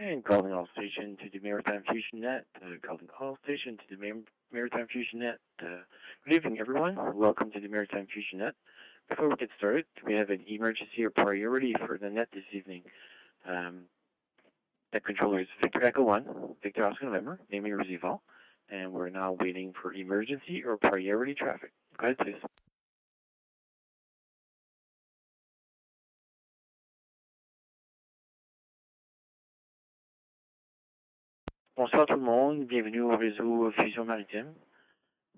And calling all station to the Maritime Fusion Net. Calling all station to the Maritime Fusion Net. Good evening, everyone. Welcome to the Maritime Fusion Net. Before we get started, we have an emergency or priority for the net this evening. Net controller is Victor Echo 1, Victor Oscar November, naming receive all. And we're now waiting for emergency or priority traffic. Go ahead, please. Bonsoir tout le monde, bienvenue au réseau Fusion Maritime.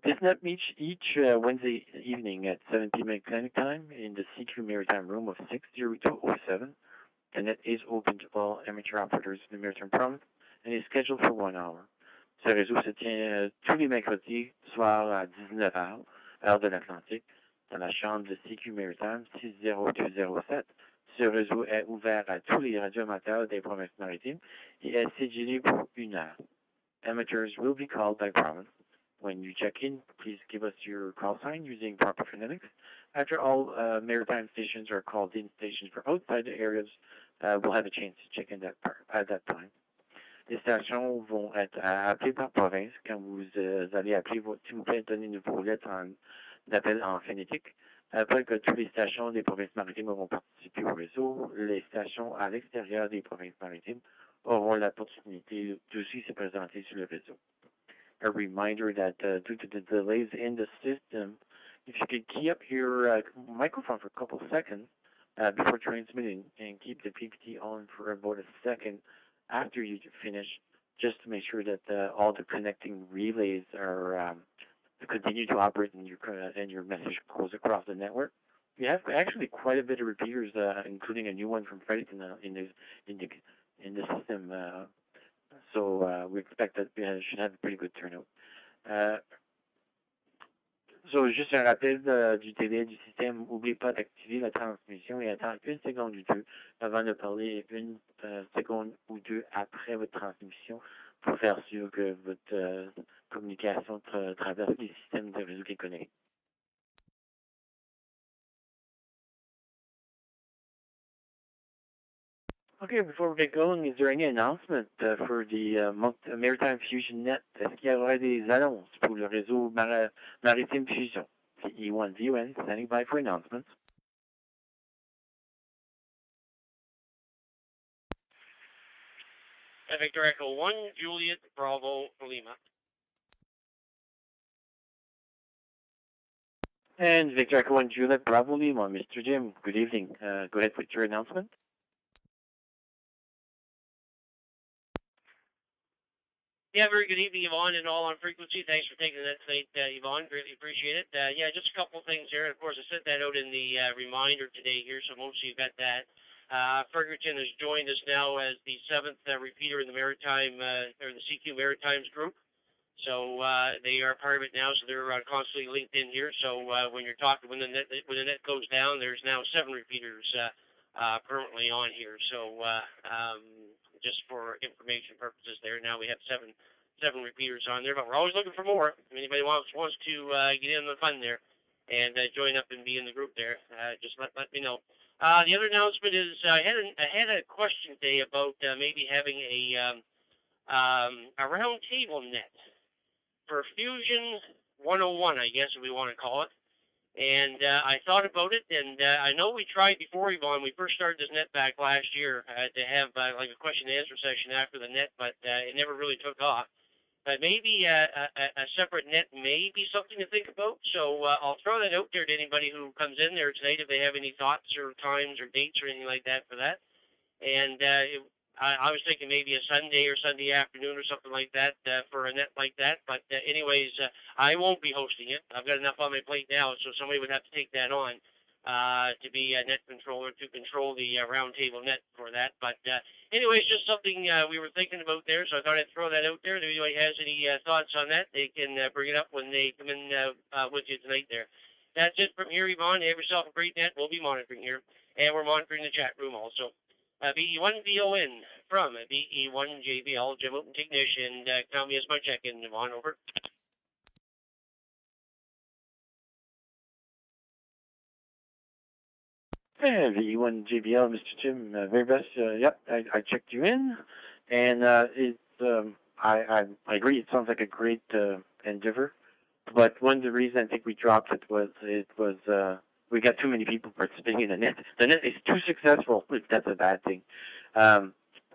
This net meets each Wednesday evening at 7 p.m. Atlantic time in the CQ Maritime room of 60207. The net is open to all amateur operators in the Maritime province and is scheduled for 1 hour. Ce réseau se tient tous les mercredis soir à 19h, heure de l'Atlantique, dans la chambre de CQ Maritime 60207. Ce réseau est ouvert à tous les radioamateurs des provinces maritimes et est cédulé pour 1 heure. Amateurs will be called by province. When you check in, please give us your call sign using proper phonetics. After all maritime stations are called in stations for outside the areas, we'll have a chance to check in at that time. Les stations vont être appelées par province. Quand vous allez appeler, s'il vous plaît, donnez vos lettres d'appel en phonétique. Après que toutes les stations des provinces maritimes auront participé au réseau, les stations à l'extérieur des provinces maritimes auront l'opportunité d'aussi se présenter sur le réseau. A reminder that due to the delays in the system, if you could key up your microphone for a couple of seconds before transmitting and keep the PPT on for about a second after you finish, just to make sure that all the connecting relays are continue to operate and your message goes across the network. We have actually quite a bit of repeaters, including a new one from Frederick in the system. So we expect that we should have a pretty good turnout. So juste un rappel du délai du système. N'oubliez pas d'activer la transmission et attendre 1 seconde ou 2 avant de parler 1 seconde ou 2 après votre transmission pour faire sûr que votre communication traverse les systèmes de réseau qui connectent. Okay, before we get going, is there any announcement for the Maritime Fusion Net? Est-ce qu'il y aura des annonces pour le réseau Maritime Fusion? E1 VUN standing by for announcements. Victor Echo 1, Juliet Bravo Lima. And Victor Echo 1, Juliet Bravo Lima. Mr. Jim, good evening. Go ahead with your announcement. Yeah, very good evening, Yvonne, and all on frequency. Thanks for taking that tonight, Yvonne. Greatly appreciate it. Yeah, just a couple of things here. Of course, I sent that out in the reminder today here, so most of you got that. Ferguson has joined us now as the 7th repeater in the Maritime, or the CQ Maritimes group. So they are part of it now, so they're constantly linked in here. So when you're talking, when the net goes down, there's now 7 repeaters permanently on here. So just for information purposes there. Now we have seven repeaters on there, but we're always looking for more. If anybody wants to get in the fun there and join up and be in the group there, just let me know. The other announcement is I had a question today about maybe having a round table net for Fusion 101, I guess if we want to call it. And I thought about it, and I know we tried before, Yvonne. We first started this net back last year to have like a question and answer session after the net, but it never really took off. But maybe a separate net may be something to think about. So I'll throw that out there to anybody who comes in there tonight if they have any thoughts or times or dates or anything like that for that. And I was thinking maybe a Sunday or Sunday afternoon or something like that for a net like that. But anyways, I won't be hosting it. I've got enough on my plate now, so somebody would have to take that on to be a net controller to control the roundtable net for that. But anyways, just something we were thinking about there, so I thought I'd throw that out there. If anybody has any thoughts on that, they can bring it up when they come in with you tonight there. That's it from here, Yvonne. Have yourself a great net. We'll be monitoring here, and we're monitoring the chat room also. BE1VON from BE1JBL, Jim Open Technician. Count me as my check-in, Yvonne, over. Yeah, VE1JBL, Mr. Jim, very best. Yep, I checked you in, And I agree. It sounds like a great endeavor. But one of the reasons I think we dropped it was we got too many people participating in the net. The net is too successful. If that's a bad thing. And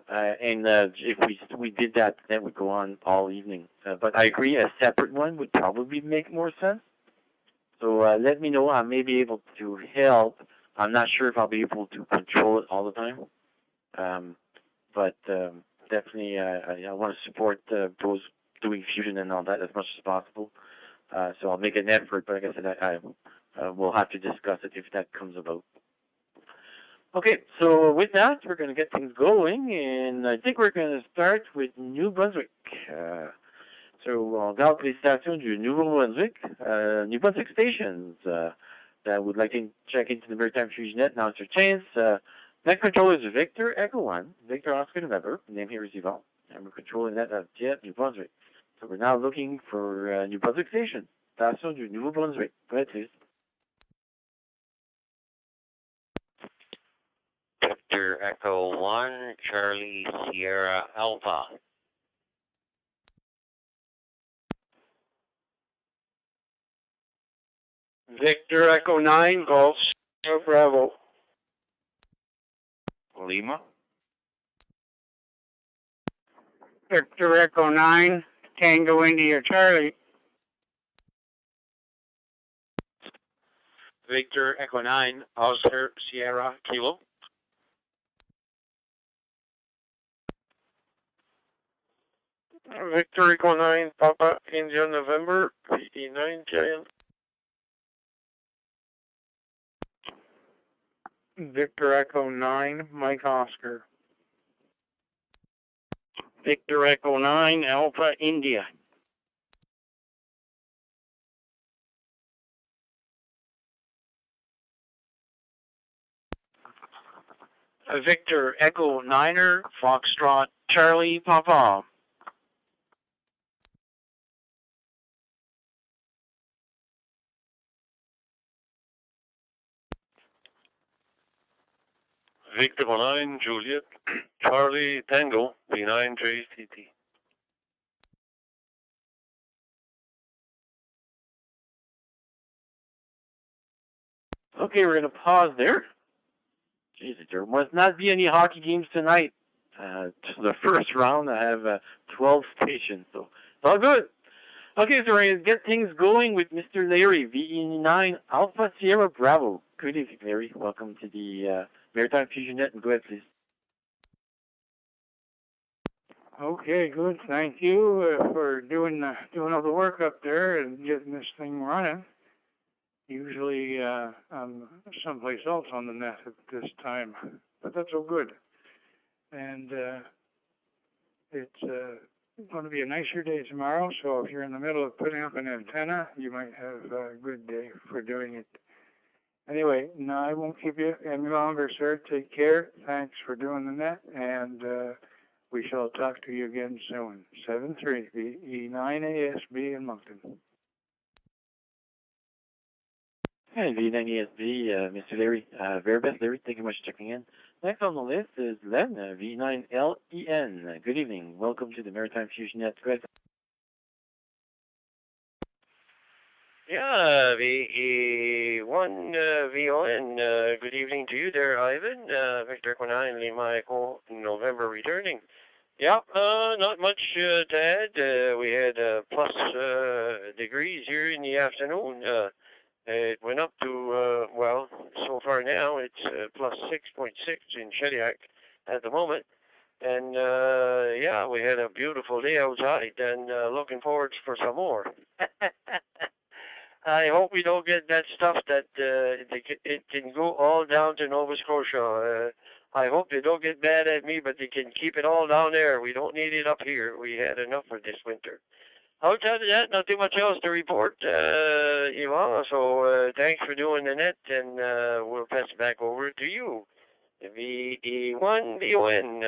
if we did that, then would go on all evening. But I agree, a separate one would probably make more sense. So let me know. I may be able to help. I'm not sure if I'll be able to control it all the time. But definitely, I want to support those doing fusion and all that as much as possible. So I'll make an effort. But like I said, I will have to discuss it if that comes about. Okay, so with that, we're going to get things going, and I think we're going to start with New Brunswick. On garde les stations du Nouveau-Brunswick, New Brunswick stations that would like to check into the Maritime Fusion net. Now it's your chance. Net control is Victor Echo 1, Victor Oscar November. The name here is Yvon, and we're controlling that at Jet New Brunswick. So we're now looking for New Brunswick station, station du Nouveau-Brunswick. Go ahead, please. Victor Echo 1, Charlie Sierra Alpha. Victor Echo 9, Golf Sierra Bravo. Lima. Victor Echo 9, Tango India Charlie. Victor Echo 9, Oscar Sierra Kilo. Victor Echo 9, Papa India November, VE9 Giant. Victor Echo 9, Mike Oscar. Victor Echo 9, Alpha India. Victor Echo 9er, Foxtrot Charlie Papa. Victor 9, Juliet, Charlie Tango, V9 JCT. Okay, we're going to pause there. Jesus, there must not be any hockey games tonight. To the first round, I have 12 stations, so it's all good. Okay, so we're going to get things going with Mr. Larry, VE9 Alpha Sierra Bravo. Good evening, Larry. Welcome to the Maritime Fusion Net, and go ahead, please. Okay, good. Thank you for doing all the work up there and getting this thing running. Usually I'm someplace else on the net at this time, but that's all good. And it's going to be a nicer day tomorrow, so if you're in the middle of putting up an antenna, you might have a good day for doing it. Anyway, no, I won't keep you any longer, sir. Take care. Thanks for doing the net, and we shall talk to you again soon. 7-3, VE9ASB in Moncton. Hey, V9ESB, Mr. Larry, very best Larry, thank you much for checking in. Next on the list is Len, V9LEN. Good evening, welcome to the Maritime Fusion Net. Go ahead. Yeah, VE1, VON, good evening to you there, Ivan. Victor Echo 9, Lima Echo, November returning. Yeah, not much to add. We had plus degrees here in the afternoon. It went up to, well, so far now it's plus 6.6 in Shediac at the moment. And, yeah, we had a beautiful day outside and looking forward for some more. I hope we don't get that stuff that it can go all down to Nova Scotia. I hope they don't get mad at me, but they can keep it all down there. We don't need it up here. We had enough for this winter. Outside of that, not too much else to report, Yvonne. So thanks for doing the net, and we'll pass it back over to you. VE1, VON,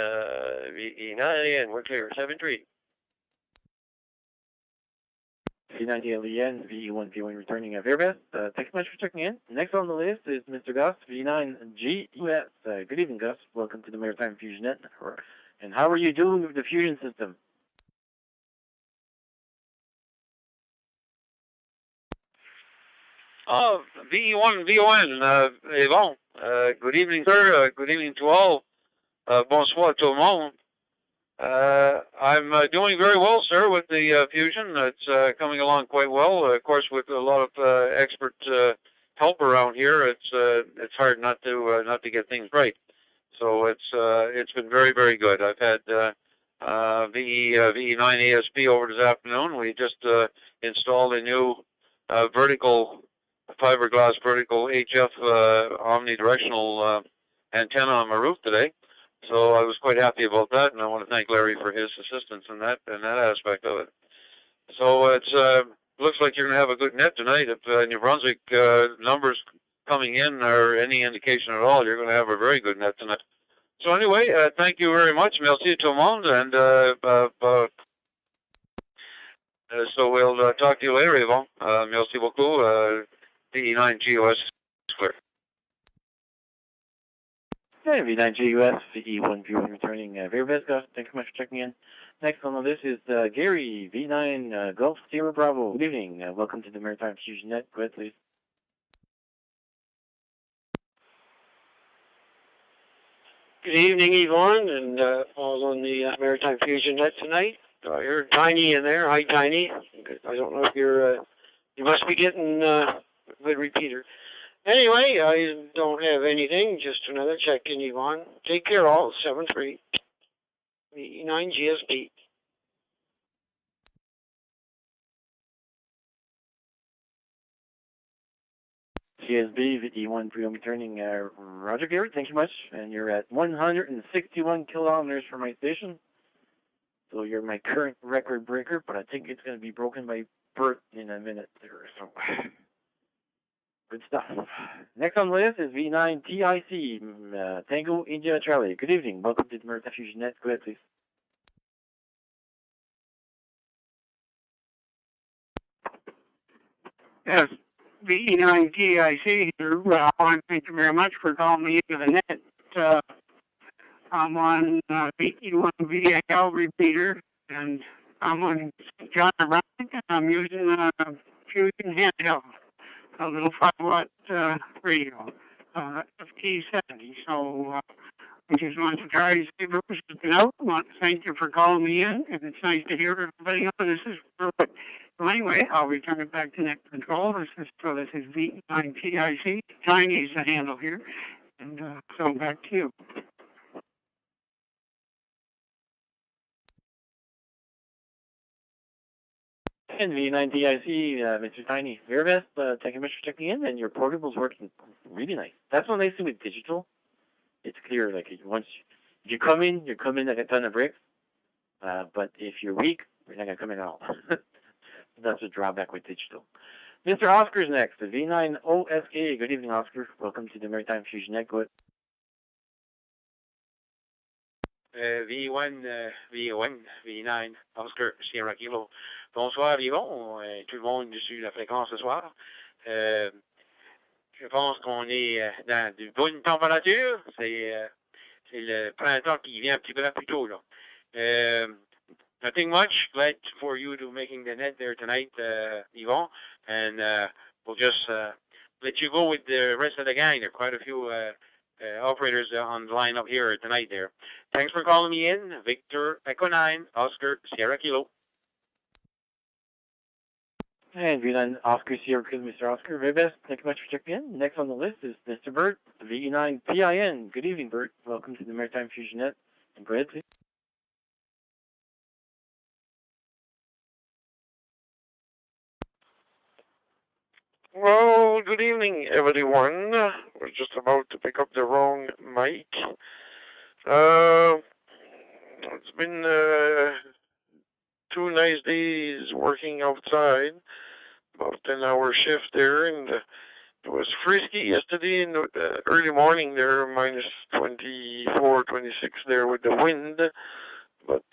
VE9, we're clear, 7-3. V9LEN, VE1, VON returning very best. Thanks so much for checking in. Next on the list is Mr. Gus, V9GUS. Good evening, Gus. Welcome to the Maritime Fusion Net. And how are you doing with the fusion system? Oh, VE1, VON, Yvon. Good evening, sir. Good evening to all. Bonsoir tout le monde. I'm doing very well, sir, with the fusion. It's coming along quite well. Of course, with a lot of expert help around here, it's hard not to get things right. So it's been very, very good. I've had VE9 ASP over this afternoon. We just installed a new vertical fiberglass vertical HF omnidirectional antenna on my roof today. So I was quite happy about that, and I want to thank Larry for his assistance in that aspect of it. So it's looks like you're going to have a good net tonight. If New Brunswick numbers coming in are any indication at all, you're going to have a very good net tonight. So anyway, thank you very much. Merci tout le monde, and so we'll talk to you later, Yvon. Merci beaucoup. VE9GUS clear. Okay, V9GUS, VE1 returning. Very best, guys. Thank you very much for checking in. Next on the list is Gary, V9 Gulf Sierra Bravo. Good evening. Welcome to the Maritime Fusion Net. Go ahead, please. Good evening, Yvonne, and all on the Maritime Fusion Net tonight. I heard Tiny in there. Hi, Tiny. I don't know if you're, you must be getting a good repeater. Anyway, I don't have anything, just another check-in, Yvonne. Take care, all. 7-3. VE9 GSP. GSB, VE1 returning. Roger, Gary, thank you much. And you're at 161 kilometers from my station. So you're my current record breaker, but I think it's going to be broken by Bert in a minute there. So good stuff. Next on the list is V9 TIC, Tango India Charlie. Good evening. Welcome to the Maritime Fusion Net. Go ahead, please. Yes, VE9 TIC here. I want to thank you very much for calling me into the net. I'm on VE1 VAL repeater, and I'm on John Brown, and I'm using a Fusion handheld, a little 5-watt radio, FT70. So I just want to try to see what was out. I want to thank you for calling me in, and it's nice to hear everybody on. This is perfect. So anyway, I'll return it back to net control. This is VE9 TIC. Chinese the handle here, and so back to you. And V9 TIC, Mr. Tiny, very best. Thank you much for checking in, and your portable's working really nice. That's one nice thing with digital. It's clear, like once you come in like a ton of bricks. But if you're weak, you're not gonna come in at all. That's a drawback with digital. Mr. Oscar's next, the V9 OSK. Good evening, Oscar. Welcome to the Maritime Fusion Net. Go ahead. V1, V9, Oscar, Sierra Kilo. Bonsoir, Yvon. Tout le monde sur la fréquence ce soir. Je pense qu'on est dans de bonnes températures. C'est le printemps qui vient un petit peu plus tôt, là. Nothing much. Glad for you to making the net there tonight, Yvon. And we'll just let you go with the rest of the gang. There are quite a few operators on the line up here tonight there. Thanks for calling me in. Victor Echo 9, Oscar Sierra Kilo. And V9 Oscar Sierra Kilo, Mr. Oscar. Very best. Thank you much for checking in. Next on the list is Mr. Bert, V9 PIN. Good evening, Bert. Welcome to the Maritime Fusion Net. And go ahead, please. Well, good evening, everyone. We're just about to pick up the wrong mic. It's been 2 nice days working outside, about 10-hour shift there, and it was frisky yesterday in the early morning there, minus 24, 26 there with the wind. But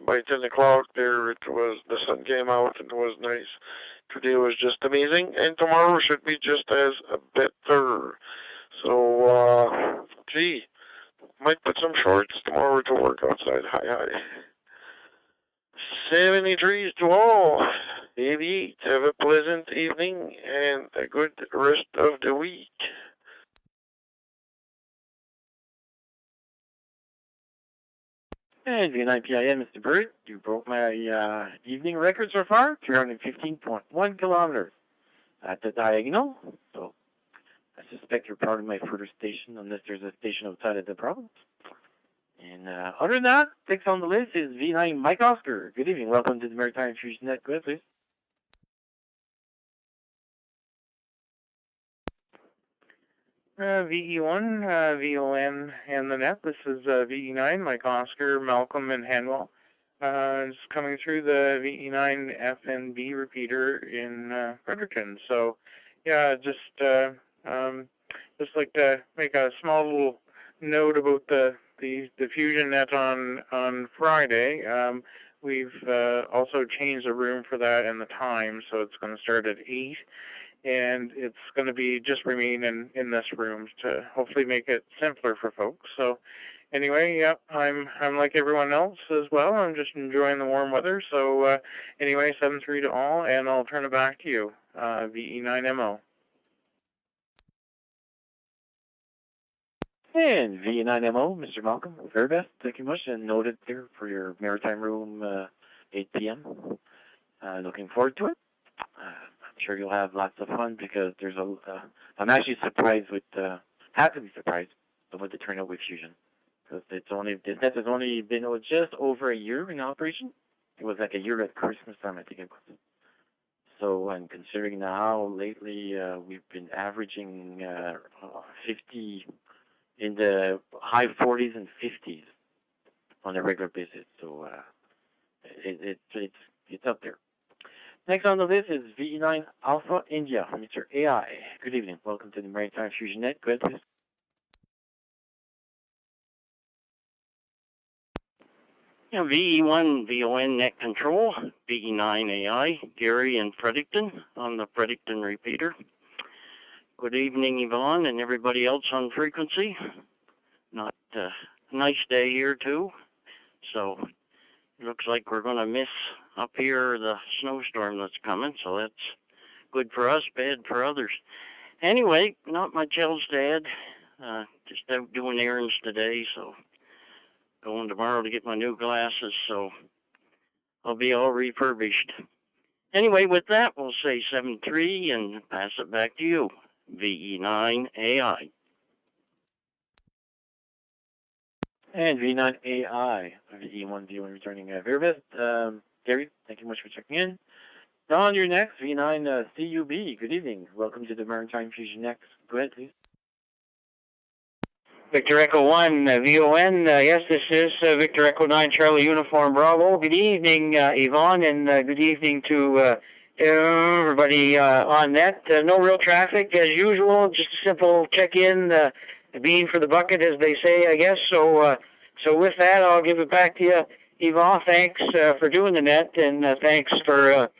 by 10 o'clock there, the sun came out and it was nice. Today was just amazing, and tomorrow should be just as better. So, gee, Might put some shorts tomorrow to work outside. Hi. 73s to all. 88. Have a pleasant evening and a good rest of the week. And V9 PIN, Mr. Bird, you broke my evening record so far, 315.1 kilometers at the diagonal. So I suspect you're part of my further station unless there's a station outside of the province. And other than that, next on the list is V9 Mike Oscar. Good evening. Welcome to the Maritime Fusion Net. Go ahead, please. VE1, VON, and the net. This is VE9, Mike Oscar, Malcolm, and Hanwell. It's coming through the VE9 FNB repeater in Fredericton. So, yeah, just like to make a small little note about the Fusion net on Friday. We've also changed the room for that and the time, so it's going to start at 8. And it's going to be just remain in this room to hopefully make it simpler for folks. So anyway, yeah, I'm like everyone else as well. I'm just enjoying the warm weather. So anyway, 7-3 to all, and I'll turn it back to you, VE9MO. And VE9MO, Mr. Malcolm, very best. Thank you much, and noted there for your maritime room, 8 p.m. Looking forward to it. I'm sure you'll have lots of fun because there's I'm actually surprised with, have to be surprised with the turnout with Fusion. Because this net has only been just over a year in operation. It was like a year at Christmas time, I think it was. So, and considering now, lately, we've been averaging 50 in the high 40s and 50s on a regular basis. So, it's up there. Next on the list is VE9 Alpha India, Mr. AI. Good evening. Welcome to the Maritime Fusion Net. Go ahead, please. Yeah, VE1 VON Net Control, VE9 AI, Gary and Fredericton on the Fredericton repeater. Good evening, Yvonne, and everybody else on frequency. Not a nice day here, too. So it looks like we're going to miss up here the snowstorm that's coming, so that's good for us, bad for others. Anyway, not much else to add. Just out doing errands today, so going tomorrow to get my new glasses, so I'll be all refurbished. Anyway, with that, we'll say 7-3 and pass it back to you, VE9 AI. And V9 AI, VE1 V1 returning very best. Gary, thank you much for checking in. Don, you're next. V9 CUB, good evening. Welcome to the Maritime Fusion next. Go ahead, please. Victor Echo 1, VON. Yes, this is Victor Echo 9, Charlie Uniform Bravo. Good evening, Yvonne, and good evening to everybody on net. No real traffic as usual, just a simple check-in, bean for the bucket, as they say, I guess. So with that, I'll give it back to you, Yvonne. Thanks for doing the net, and thanks for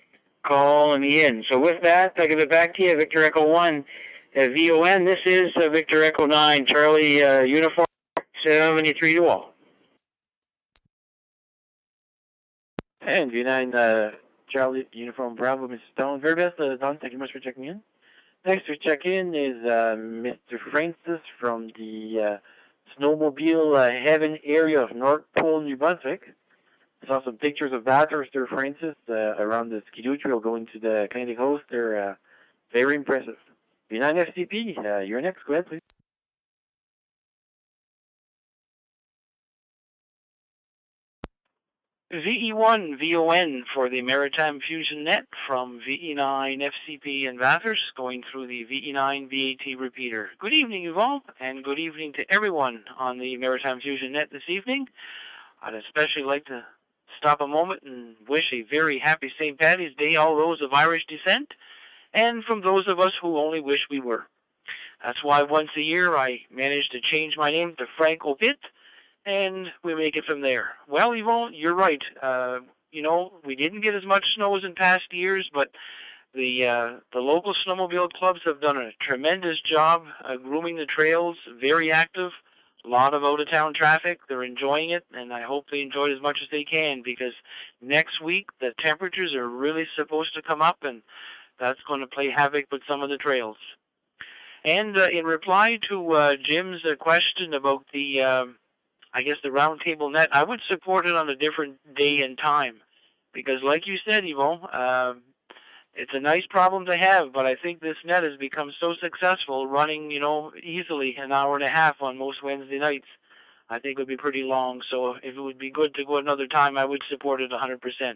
calling me in. So with that, I'll give it back to you, Victor Echo 1, VON. This is Victor Echo 9, Charlie Uniform, 73 to all. And V9 Charlie Uniform Bravo, Mr. Stone. Very best, Don. Thank you much for checking in. Next to check in is Mr. Francis from the snowmobile heaven area of North Pole, New Brunswick. I saw some pictures of that, Mr. Francis, around the Skidoo Trail going to the Atlantic Coast. They're very impressive. V9 FCP, you're next. Go ahead, please. VE1 VON for the Maritime Fusion Net from VE9 FCP in Bathurst, going through the VE9 VAT repeater. Good evening, Yvonne, and good evening to everyone on the Maritime Fusion Net this evening. I'd especially like to stop a moment and wish a very happy St. Paddy's Day, all those of Irish descent, and from those of us who only wish we were. That's why once a year I manage to change my name to Frank O'Pitt, and we make it from there. Well, Yvonne, you're right. We didn't get as much snow as in past years, but the local snowmobile clubs have done a tremendous job grooming the trails, very active. a lot of out-of-town traffic. They're enjoying it, and I hope they enjoy it as much as they can, because next week the temperatures are really supposed to come up, and that's going to play havoc with some of the trails. And in reply to Jim's question about the, I guess, the round table net, I would support it on a different day and time. Because like you said, Yvon, it's a nice problem to have, but I think this net has become so successful, running, easily an hour and a half on most Wednesday nights. I think it would be pretty long, so if it would be good to go another time, I would support it 100%.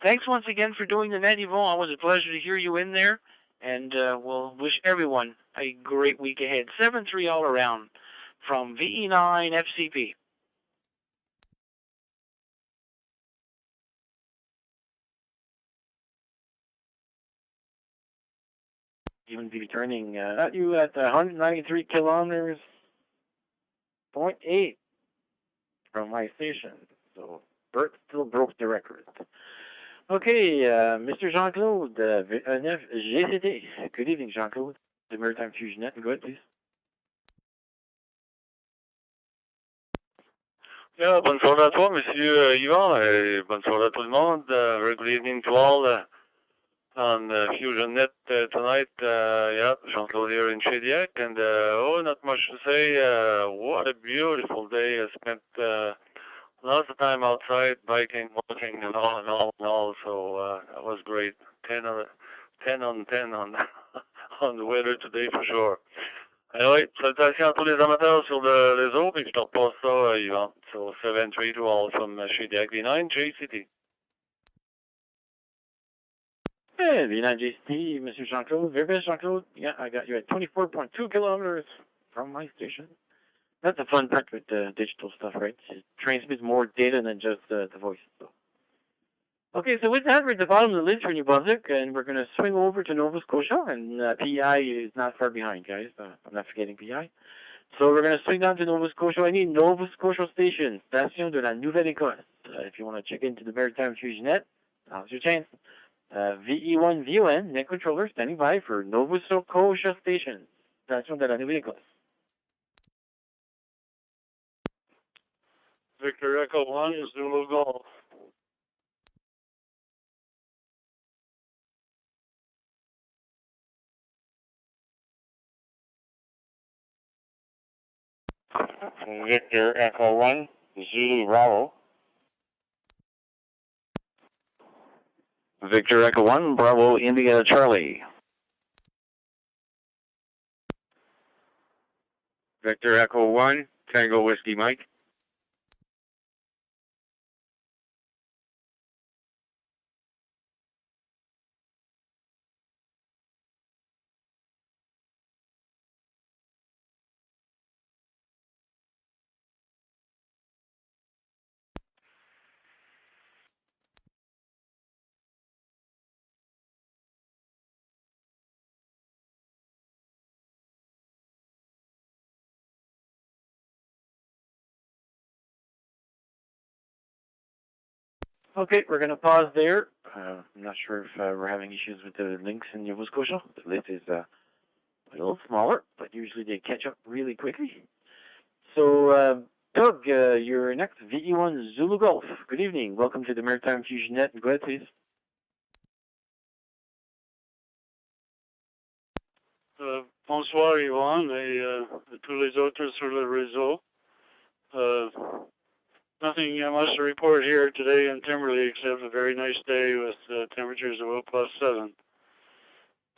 Thanks once again for doing the net, Yvon. It was a pleasure to hear you in there, and we'll wish everyone a great week ahead. 7-3 all around from VE9 FCP. Even be returning at you at 193 kilometers, 0.8 from my station. So Bert still broke the record. Okay, Mr. Jean-Claude, VE9 GCT. Good evening, Jean-Claude. The Maritime Fusion Net. Go ahead, please. Yeah, bonne soirée à toi, Monsieur Yvon, et bonne soirée à tout le monde. Very good evening to all on Fusion Net tonight. Yeah, Jean-Claude here in Shediac, and not much to say. What a beautiful day. I spent lots of time outside, biking, walking, and all. So that was great. 10 on 10 on on the weather today for sure. Anyway, salutations à tous les amateurs sur le réseau, puis je te repasse ça, Yvon. So 7-3 to all from Shediac V9 JCT. Hey, VE9 JCT, Mr. Jean-Claude. Very best, Jean-Claude. Yeah, I got you at 24.2 kilometers from my station. That's a fun part with digital stuff, right? It transmits more data than just the voice. So. Okay, so with that, we're at the bottom of the list for New Brunswick, and we're going to swing over to Nova Scotia, and PI is not far behind, guys. I'm not forgetting PI. So we're going to swing down to Nova Scotia. I need Nova Scotia Station, Station de la Nouvelle-Écosse. If you want to check into the Maritime Fusion Net, now's your chance. VE1 VON, net controller, standing by for Nova Scotia Station, Station de la Nouvelle-Écosse. Victor Echo 1 is Zulu Golf. Victor Echo 1, Zulu Bravo. Victor Echo 1, Bravo, India, Charlie. Victor Echo 1, Tango Whiskey Mike. Okay, we're going to pause there. I'm not sure if we're having issues with the links in Nova Scotia. The list is a little smaller, but usually they catch up really quickly. So, Doug, you're next. VE1 Zulu Golf. Good evening. Welcome to the Maritime Fusion Net. Go ahead, please. Bonsoir Yvon et tous les autres sur le réseau. Nothing much to report here today in Timberley except a very nice day with temperatures of +7.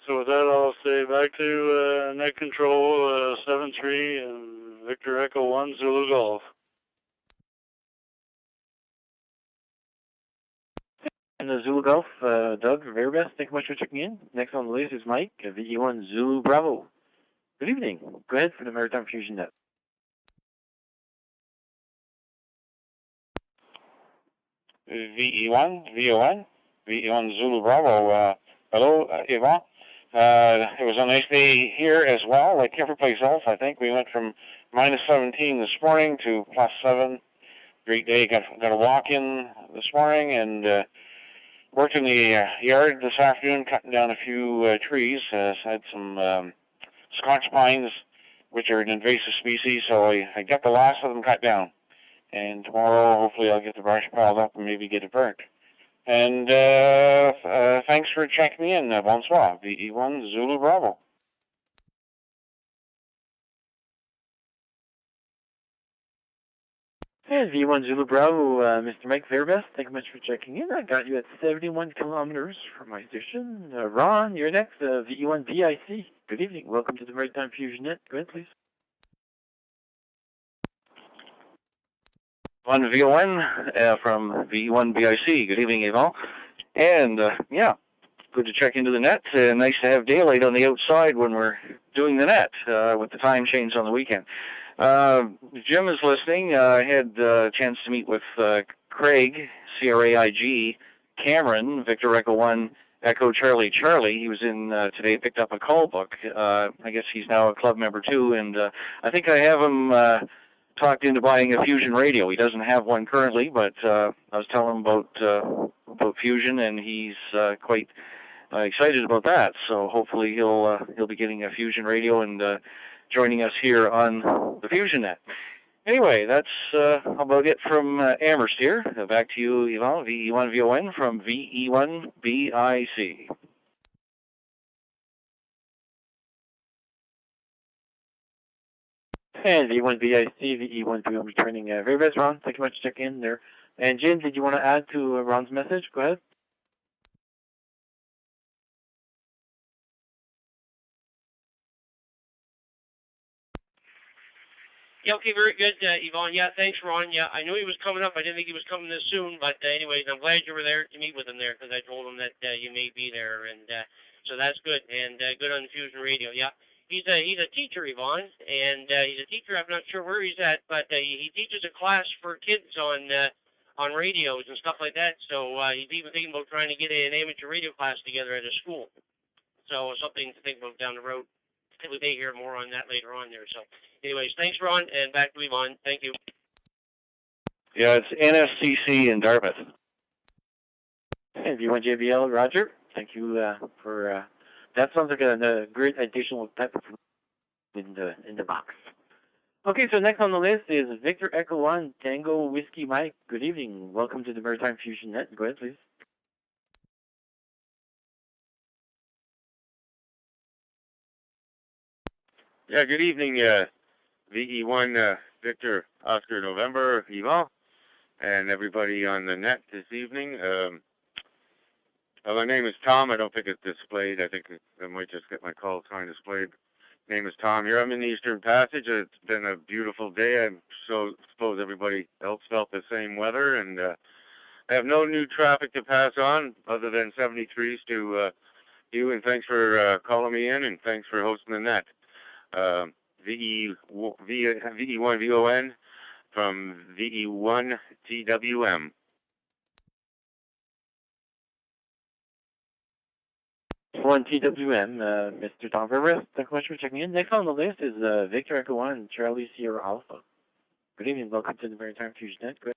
So with that, I'll say back to net control 7-3 and Victor Echo 1 Zulu Golf. And the Zulu Golf, Doug, very best. Thank you much for checking in. Next on the list is Mike, VE1 Zulu Bravo. Good evening. Go ahead for the Maritime Fusion Net. VE1, VON, VE1 Zulu Bravo. Hello, Yvon. It was a nice day here as well, like every place else. I think we went from -17 this morning to +7. Great day. Got a walk in this morning and worked in the yard this afternoon, cutting down a few trees. Had some Scotch pines which are an invasive species, so I got the last of them cut down. And tomorrow, hopefully, I'll get the brush piled up and maybe get it burnt. And thanks for checking in. Bonsoir. VE1 Zulu Bravo. And V1 Zulu Bravo, Mr. Mike Fairbest, thank you much for checking in. I got you at 71 kilometers from my station. Ron, you're next, VE1 VIC. Good evening. Welcome to the Maritime Fusion Net. Go ahead, please. One VON from VE1 VIC. Good evening, Yvon. And, yeah, good to check into the net. Nice to have daylight on the outside when we're doing the net with the time change on the weekend. Jim is listening. I had a chance to meet with Craig, CRAIG, Cameron, Victor Echo 1, Echo Charlie Charlie. He was in today, picked up a call book. I guess he's now a club member too, and I think I have him talked into buying a Fusion radio. He doesn't have one currently, but I was telling him about Fusion, and he's quite excited about that. So hopefully he'll be getting a Fusion radio and joining us here on the Fusion Net. Anyway, that's about it from Amherst here. Back to you, Yvon, VE1 VON from VE1 BIC. And V1 VIC, VE1 VON returning. Very best, Ron. Thank you much for checking in there. And Jim, did you want to add to Ron's message? Go ahead. Yeah, okay, very good, Yvonne. Yeah, thanks, Ron. Yeah, I knew he was coming up. I didn't think he was coming this soon, but anyways, I'm glad you were there to meet with him there because I told him that you may be there, and so that's good, and good on Fusion Radio. Yeah, he's a teacher, Yvonne, and he's a teacher. I'm not sure where he's at, but he teaches a class for kids on radios and stuff like that. So he's even thinking about trying to get an amateur radio class together at a school. So something to think about down the road. We may hear more on that later on there. So, anyways, thanks, Ron, and back to Yvonne. Thank you. Yeah, it's NSCC in Dartmouth. And V1 JBL, Roger. Thank you for that. Sounds like a great additional type of in the box. Okay, so next on the list is Victor Echo 1 Tango Whiskey Mike. Good evening. Welcome to the Maritime Fusion Net. Go ahead, please. Yeah, good evening, VE1 Victor Oscar November Yvon, and everybody on the net this evening. My name is Tom. I don't think it's displayed. I think I might just get my call sign displayed. Name is Tom here. I'm in the Eastern Passage. It's been a beautiful day. I suppose everybody else felt the same weather, and I have no new traffic to pass on other than 73s to you, and thanks for calling me in, and thanks for hosting the net. VE1 VON from VE1 TWM. One TWM, Mr. Tom Verrest. Thank you much for checking in. Next on the list is Victor Echo 1 Charlie Sierra Alpha. Good evening. Welcome to the Maritime Fusion Net. Go ahead.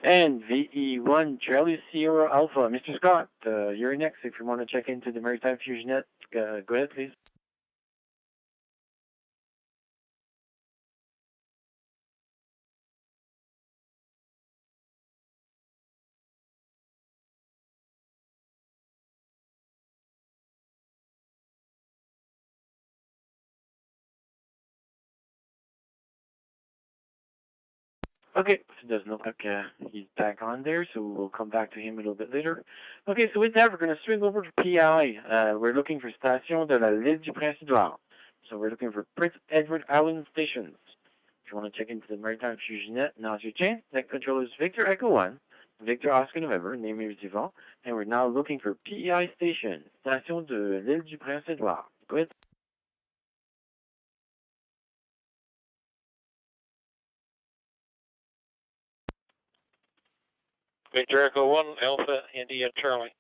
And VE1 Charlie Sierra Alpha. Mr. Scott, you're next if you want to check into the Maritime Fusion Net. Go ahead, please. Okay, so it doesn't look like he's back on there, so we'll come back to him a little bit later. Okay, so with that, we're going to swing over to PI. We're looking for Station de la L'Île du Prince-Édouard. So we're looking for Prince Edward Island stations. If you want to check into the Maritime Fusion Net, now's your chance. Net control is Victor Echo 1, Victor Oscar November, name is Yvon, and we're now looking for PEI station, Station de l'Île du Prince-Édouard. Go ahead. Victor Echo 1, Alpha, India, Charlie.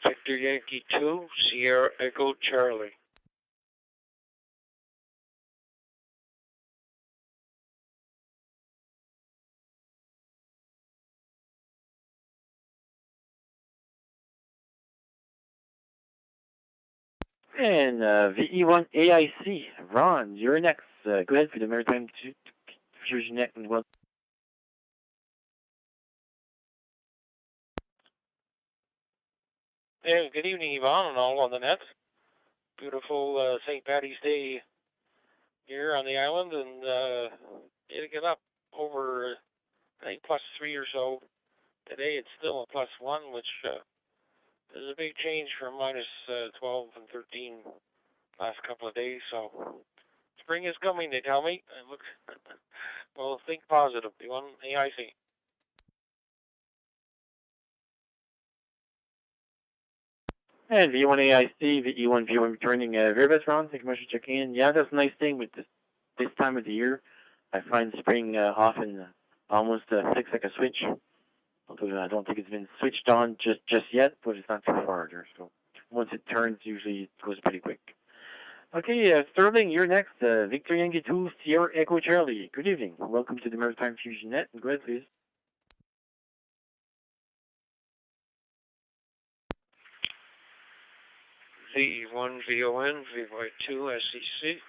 Victor Yankee 2, Sierra Echo, Charlie. And VE1 AIC, Ron, you're next. Go ahead for the Maritime Fusion Net and well. Hey, good evening, Yvonne, and all on the net. Beautiful St. Paddy's Day here on the island, and it'll get up over, I think, +3 or so. Today it's still a +1, which is a big change from -12 and 13 last couple of days. So spring is coming, they tell me. And look, well, think positive. V1 AIC. And V1 AIC, VE1 V1 returning. Very best round. Thank you much for checking in. Yeah, that's a nice thing with this time of the year. I find spring often almost flicks like a switch. Although I don't think it's been switched on just yet, but it's not too far there. So once it turns, usually it goes pretty quick. Okay, Sterling, you're next. Victor Yankee 2, Sierra Echo Charlie. Good evening. Welcome to the Maritime Fusion Net. Go ahead, please. VE1 VON, VY2 SEC.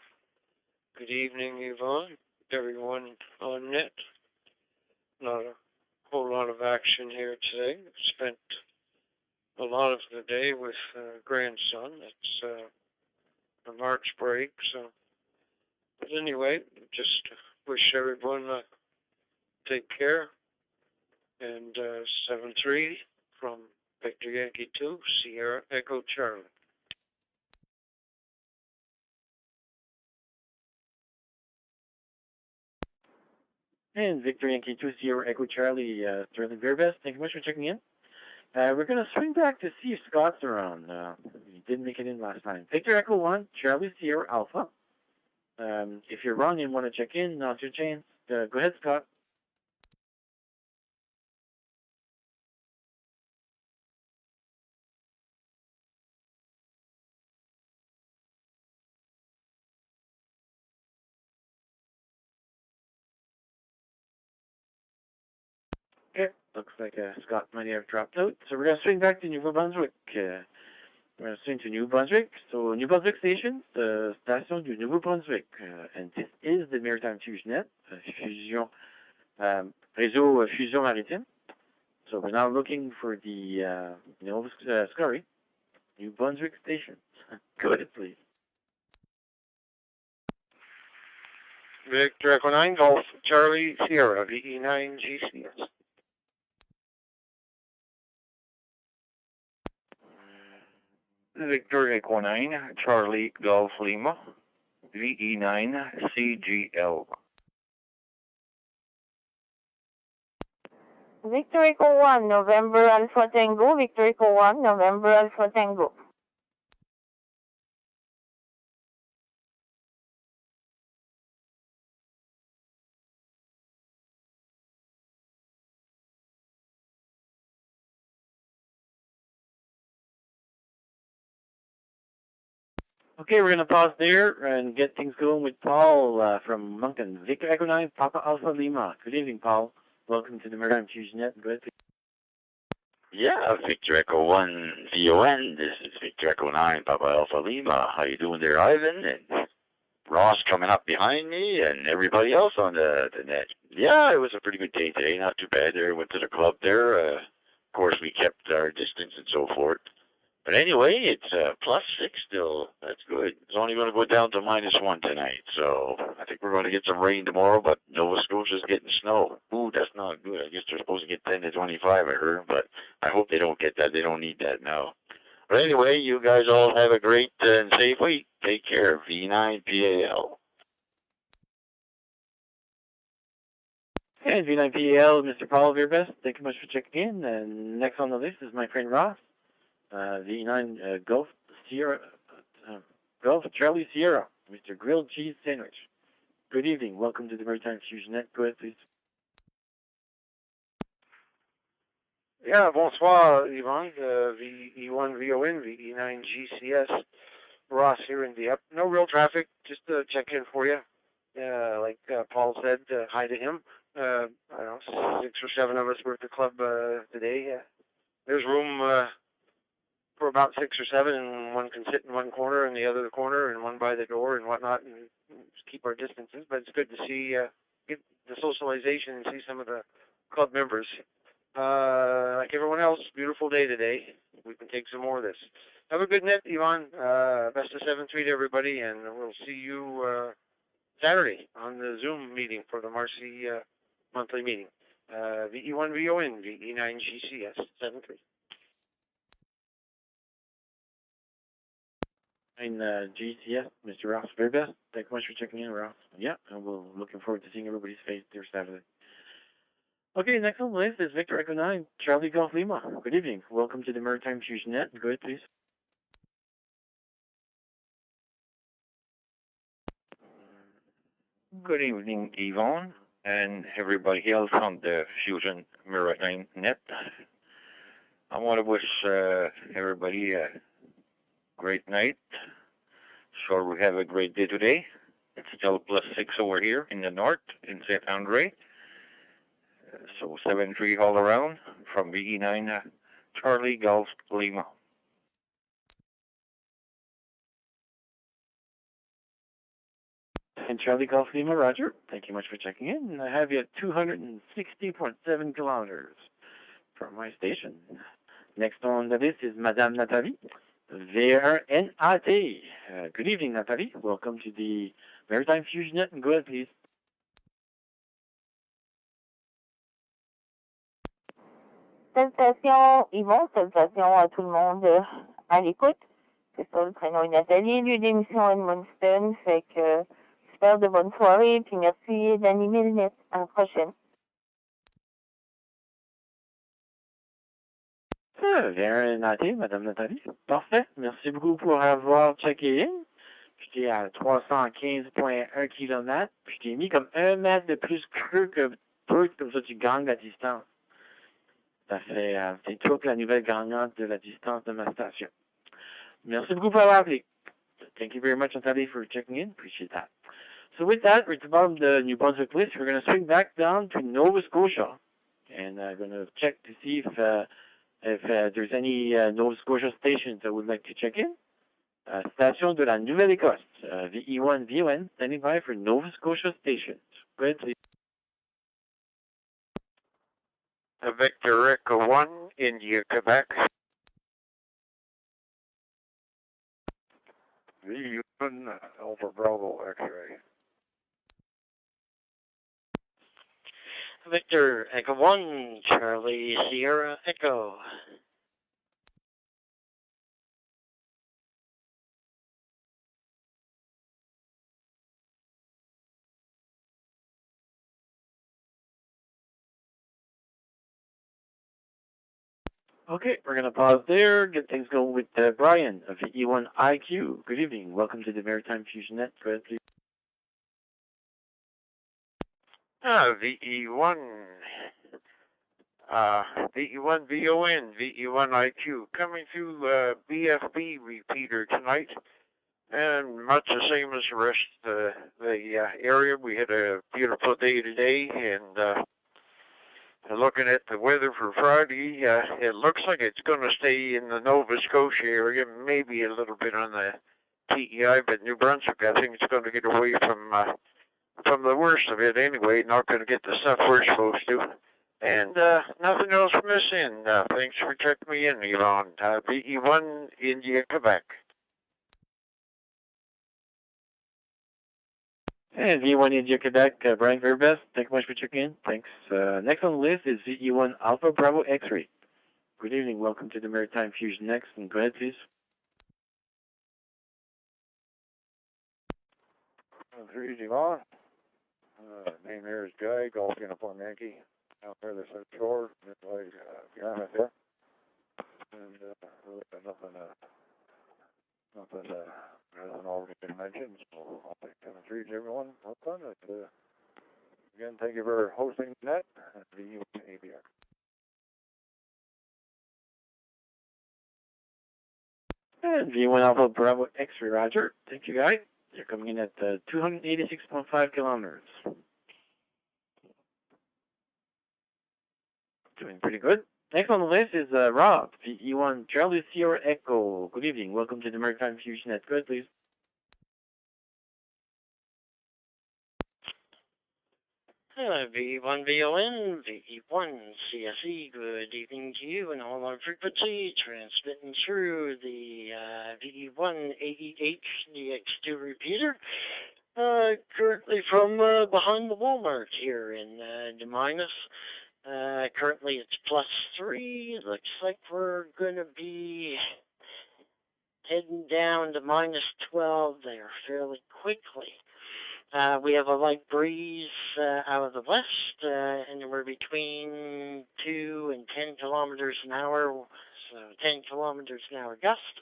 Good evening, Yvonne. Everyone on net. Not a whole lot of action here today. Spent a lot of the day with grandson. It's a March break, so. But anyway, just wish everyone take care. And 7-3 from Victor Yankee 2, Sierra Echo Charlie. And Victor Yankee 2, Sierra Echo Charlie, Sterling Vervest. Thank you much for checking in. We're going to swing back to see if Scott's around. He didn't make it in last time. Victor Echo 1, Charlie Sierra Alpha. If you're wrong and want to check in, now's your chance. Go ahead, Scott. Okay, looks like Scott might have dropped out. So we're going to swing back to New Brunswick. We're going to swing to New Brunswick. So New Brunswick Station, the Station du Nouveau Brunswick. And this is the Maritime Fusion Net, Fusion, Réseau Fusion Maritime. So we're now looking for the New Brunswick Station. Go ahead, please. Victor Echo 9, Golf Charlie Sierra, VE9 GCS. Victor Echo 9, Charlie Golf Lima, VE9 CGL. Victor Echo 1, November Alpha Tango, Victor Echo 1, November Alpha Tango. Okay, we're going to pause there and get things going with Paul from Moncton. Victor Echo 9, Papa Alpha Lima. Good evening, Paul. Welcome to the Maritime Fusion Net. Go ahead, please. Yeah, Victor Echo 1 VON. This is Victor Echo 9, Papa Alpha Lima. How you doing there, Ivan? And Ross coming up behind me and everybody else on the net. Yeah, it was a pretty good day today. Not too bad there. Went to the club there. Of course, we kept our distance and so forth. But anyway, it's +6 still. That's good. It's only going to go down to -1 tonight. So I think we're going to get some rain tomorrow, but Nova Scotia's getting snow. Ooh, that's not good. I guess they're supposed to get 10 to 25, I heard, but I hope they don't get that. They don't need that now. But anyway, you guys all have a great and safe week. Take care. V9 PAL. And V9 PAL, Mr. Paul Veerbest. Thank you much for checking in. And next on the list is my friend Ross. V9 Golf Sierra, Golf Charlie Sierra, Mr. Grilled Cheese Sandwich. Good evening. Welcome to the Maritime Fusion Net. Go ahead, please. Yeah, bonsoir, Yvonne. VE1 VON, VE9 GCS. Ross here in the up. No real traffic, just to check in for you. Like Paul said, hi to him. I don't know, 6 or 7 of us were at the club today. There's room for about 6 or 7, and one can sit in one corner and the other corner, and one by the door and whatnot, and just keep our distances. But it's good to see get the socialization and see some of the club members. Like everyone else, beautiful day today. We can take some more of this. Have a good night, Yvonne. Best of 7-3 to everybody, and we'll see you Saturday on the Zoom meeting for the Marcy monthly meeting. VE1 VON, VE9 GCS, 7-3. And GCS, Mr. Ross, very best. Thank you much for checking in, Ross. Yeah, and we're looking forward to seeing everybody's face there Saturday. Okay, next on the list is Victor Echo 9, Charlie Golf Lima. Good evening. Welcome to the Maritime Fusion Net. Go ahead, please. Good evening, Yvonne, and everybody else on the Fusion Maritime Net. I want to wish everybody a great night. Sure, we have a great day today. It's still +6 over here in the north, in St. Andre. So 7-3 all around from VE9 Charlie Golf Lima. And Charlie Golf Lima, Roger. Thank you much for checking in. And I have you at 260.7 kilometers from my station. Next on the list is Madame Nathalie, VRNAT. Good evening, Nathalie. Welcome to the Maritime Fusion Net. And go ahead, please. Salutations, Yvon, salutations à tout le monde à l'écoute. C'est ça, le prénom est Nathalie, lieu d'émission Edmundston. Fait que j'espère de bonnes soirées, puis merci d'animer le net. À la prochaine. VRNAT, Madame Nathalie. Parfait. Merci beaucoup pour avoir checké in. J'étais à 315.1 km. Puis je t'ai mis comme 1 mètre de plus creux que toi, comme ça tu gagnes la distance. Ça fait, c'est toute la nouvelle gagnante de la distance de ma station. Merci beaucoup pour avoir appelé. Thank you very much, Nathalie, for checking in. Appreciate that. So with that, we're at the bottom of the New Brunswick list. We're going to swing back down to Nova Scotia. And I'm going to check to see if there's any Nova Scotia stations that would like to check in. Station de la Nouvelle-Écosse, VE1 VON, standing by for Nova Scotia stations. Go ahead, please. Victor Echo 1, India, Quebec. VE1, Alpha Bravo, X-ray. Victor Echo 1, Charlie Sierra Echo. Okay, we're going to pause there, get things going with Brian of VE1 IQ. Good evening. Welcome to the Maritime Fusion Net. Go ahead, please. VE1. VE1 VON, VE1 IQ. Coming through BFB repeater tonight. And much the same as the rest of the area. We had a beautiful day today, and looking at the weather for Friday, it looks like it's going to stay in the Nova Scotia area, maybe a little bit on the PEI, but New Brunswick, I think it's going to get away from the worst of it anyway. Not going to get the stuff we're supposed to. And nothing else missing. Thanks for checking me in, Yvonne. VE1, India, Quebec. And VE1 India, Quebec, Brian Vervest. Thank you much for checking in. Thanks. Next on the list is VE1 Alpha Bravo X-ray. Good evening. Welcome to the Maritime Fusion next. And go ahead, please. Three Yvonne. Name here is Guy, Golf Uniform Yankee. Out there, the South Shore, like Yarmouth there. And really nothing hasn't already been mentioned, so I'll take 7-3 to everyone. Well done. Again, thank you for hosting that. VE1 ABR. And V1 Alpha Bravo X-ray, Roger. Thank you, guys. You're coming in at 286.5 kilometers. Doing pretty good. Next on the list is Rob, VE1 Charlie Sierra Echo. Good evening. Welcome to the Maritime Fusion Net. Go ahead, please. VE1 VON, VE1 CSE, good evening to you and all on frequency, transmitting through the VE1 AEH, the Extro repeater, currently from behind the Walmart here in Des Moines. Currently it's +3, looks like we're gonna be heading down to -12 there fairly quickly. We have a light breeze out of the west, and we're between 2 and 10 kilometers an hour, so 10 kilometers an hour gust.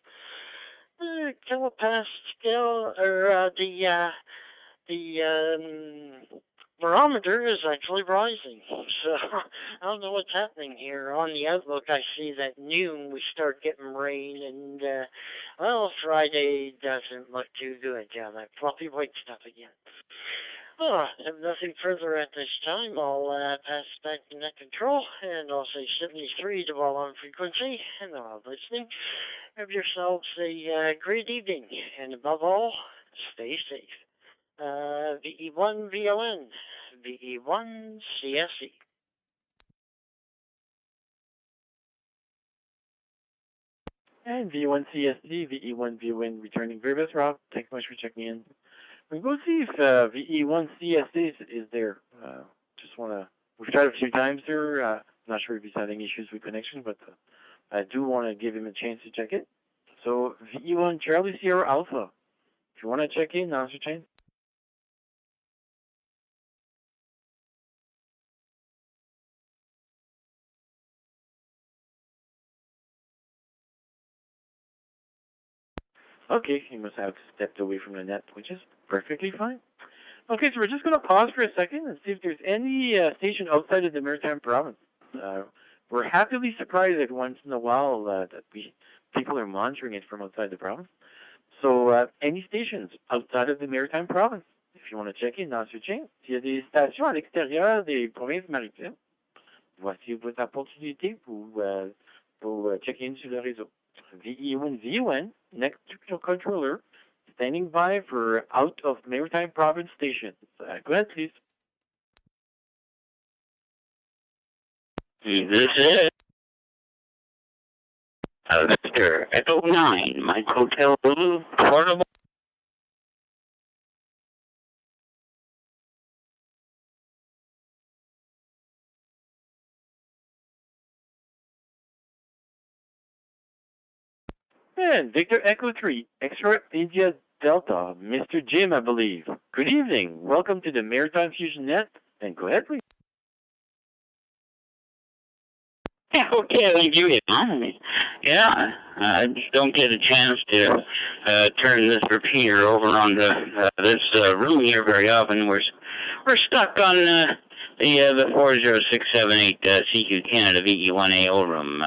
Kilopascal, or the barometer is actually rising, so I don't know what's happening here. On the outlook, I see that noon we start getting rain, and well, Friday doesn't look too good. Yeah, that floppy white stuff again. Oh, I have nothing further at this time. I'll pass back to net control, and I'll say 73 to all on frequency, and all listening. Have yourselves a great evening, and above all, stay safe. VE1 VON, VE1 CSE. And V1 CSD, VE1 VON returning. Very best, Rob. Thanks so much for checking in. We'll go see if VE1 CSD is there. Just want to, we've tried a few times here. I'm not sure if he's having issues with connection, but I do want to give him a chance to check it. So VE1 Charlie Sierra Alpha. If you want to check in, now's your chance. Okay, he must have stepped away from the net, which is perfectly fine. Okay, so we're just going to pause for a second and see if there's any station outside of the Maritime Province. We're happily surprised that once in a while that people are monitoring it from outside the province. So, any stations outside of the Maritime Province, if you want to check in, now's your chance. S'il y a des stations à l'extérieur des provinces maritimes, voici votre opportunité pour check in sur le réseau. VE1 VON, next to your controller, standing by for out of Maritime Province station. Go ahead, please. This is Victor Echo 9, Mike Hotel Blue, portable. And Victor Echo 3, Extra India Delta, Mr. Jim, I believe. Good evening. Welcome to the Maritime Fusion Net. And go ahead, please. Yeah, okay, thank you. Yeah, I just don't get a chance to turn this repeater over on this room here very often. We're stuck on the 40678 CQ Canada VE1AO room.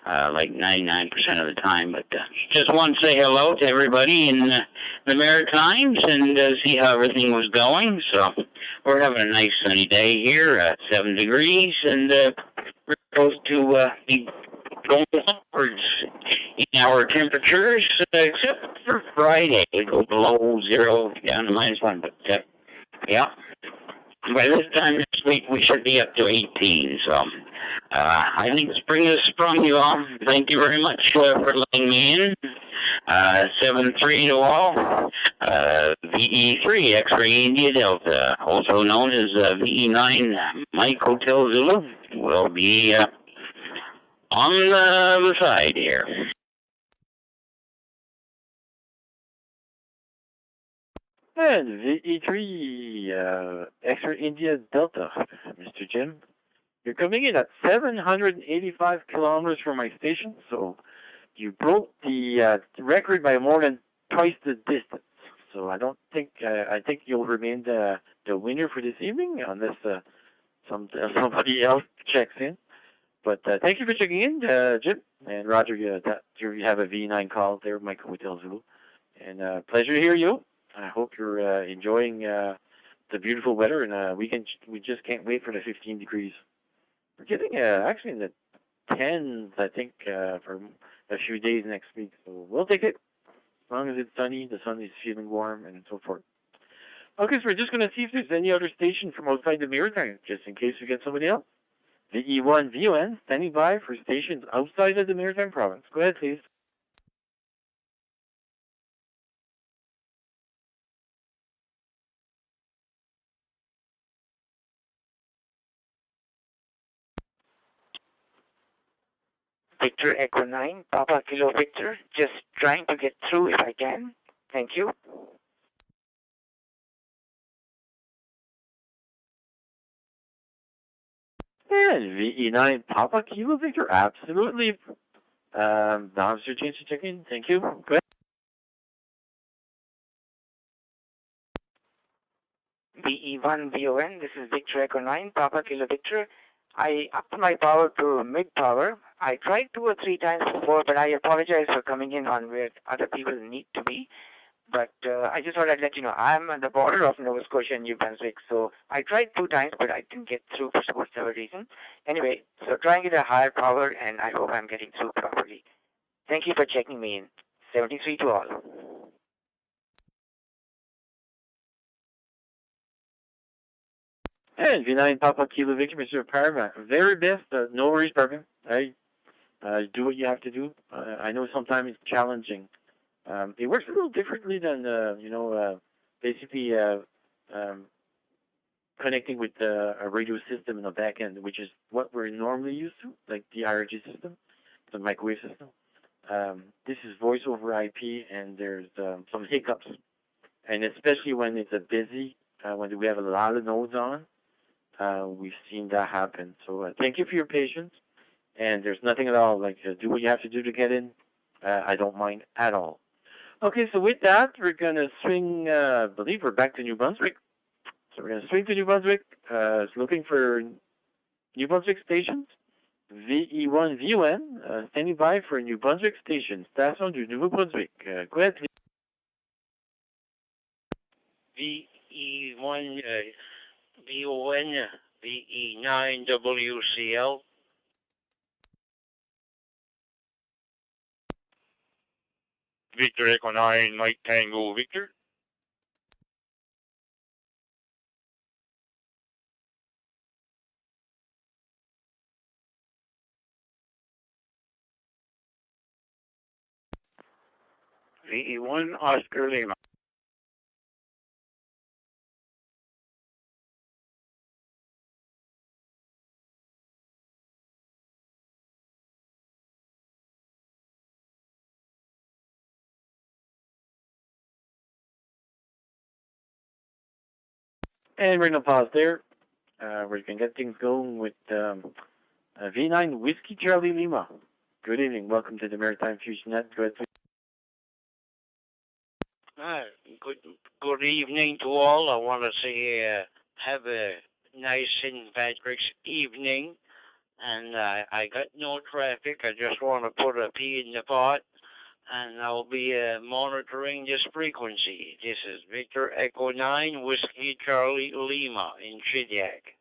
Like 99% of the time, but just want to say hello to everybody in the Maritimes and see how everything was going. So we're having a nice sunny day here, 7 degrees, and we're supposed to be going upwards in our temperatures, except for Friday. We go below 0, down to -1, but yeah. By this time next week, we should be up to 18, so I think spring has sprung you off. Thank you very much for letting me in. 7-3 to all. VE3, X-Ray India Delta, also known as VE9 Mike Hotel Zulu, will be on the side here. And VE3, Extra India Delta, Mr. Jim. You're coming in at 785 kilometers from my station, so you broke the record by more than twice the distance. So I don't think, I think you'll remain the winner for this evening, unless somebody else checks in. But thank you for checking in, Jim. And Roger, you have a V9 call there, Michael Hotel Zulu. And pleasure to hear you. I hope you're enjoying the beautiful weather, and we just can't wait for the 15 degrees. We're getting actually in the 10s, I think, for a few days next week. So we'll take it as long as it's sunny, the sun is feeling warm, and so forth. Okay, so we're just going to see if there's any other station from outside the Maritime, just in case we get somebody else. VE1 VON standing by for stations outside of the Maritime province. Go ahead, please. Victor Echo 9, Papa Kilo Victor, just trying to get through if I can. Thank you. And VE9 Papa Kilo Victor, absolutely. The officer changed to check in. Thank you. Go ahead. VE1 VON, this is Victor Echo 9, Papa Kilo Victor. I upped my power to mid-power. I tried 2 or 3 times before, but I apologize for coming in on where other people need to be. But I just thought I'd let you know, I'm on the border of Nova Scotia and New Brunswick, so I tried 2 times, but I didn't get through for whatever reason. Anyway, so trying it at a higher power, and I hope I'm getting through properly. Thank you for checking me in. 73 to all. And V9 Papa Kilo Victor, Mr. Parva. Very best. No worries, Parva. Do what you have to do. I know sometimes it's challenging. It works a little differently than, basically connecting with a radio system in the back end, which is what we're normally used to, like the IRG system, the microwave system. This is voice over IP, and there's some hiccups. And especially when it's a busy, when we have a lot of nodes on, we've seen that happen. So thank you for your patience. And there's nothing at all, like do what you have to do to get in. I don't mind at all. Okay, so with that, we're going to swing, I believe we're back to New Brunswick. So we're going to swing to New Brunswick, looking for New Brunswick stations. VE1 VON, standing by for New Brunswick station. Station du Nouveau-Brunswick. Go ahead, please. VE1 VON VE9 WCL. Victor Echo 9, Mike Tango Victor. VE1 Oscar Lima. And we're going to pause there. We can get things going with V9 Whiskey Charlie Lima. Good evening. Welcome to the Maritime Fusion Net. Go ahead, please. Good evening to all. I want to say have a nice St. Patrick's evening. And I got no traffic. I just want to put a pea in the pot. And I'll be monitoring this frequency. This is Victor Echo 9, Whiskey Charlie Lima in Chidiac.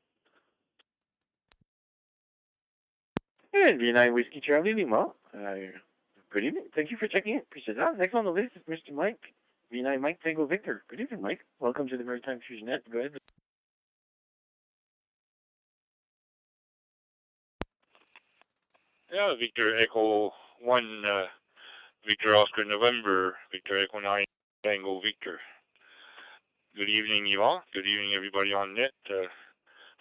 And V9 Whiskey Charlie Lima. Good evening. Thank you for checking in. Appreciate that. Next on the list is Mr. Mike. V9 Mike Tango Victor. Good evening, Mike. Welcome to the Maritime Fusion Net. Go ahead. Yeah, Victor Echo 1, Victor Oscar November, Victor Echo 9, Tango Victor. Good evening, Yvonne. Good evening, everybody on net.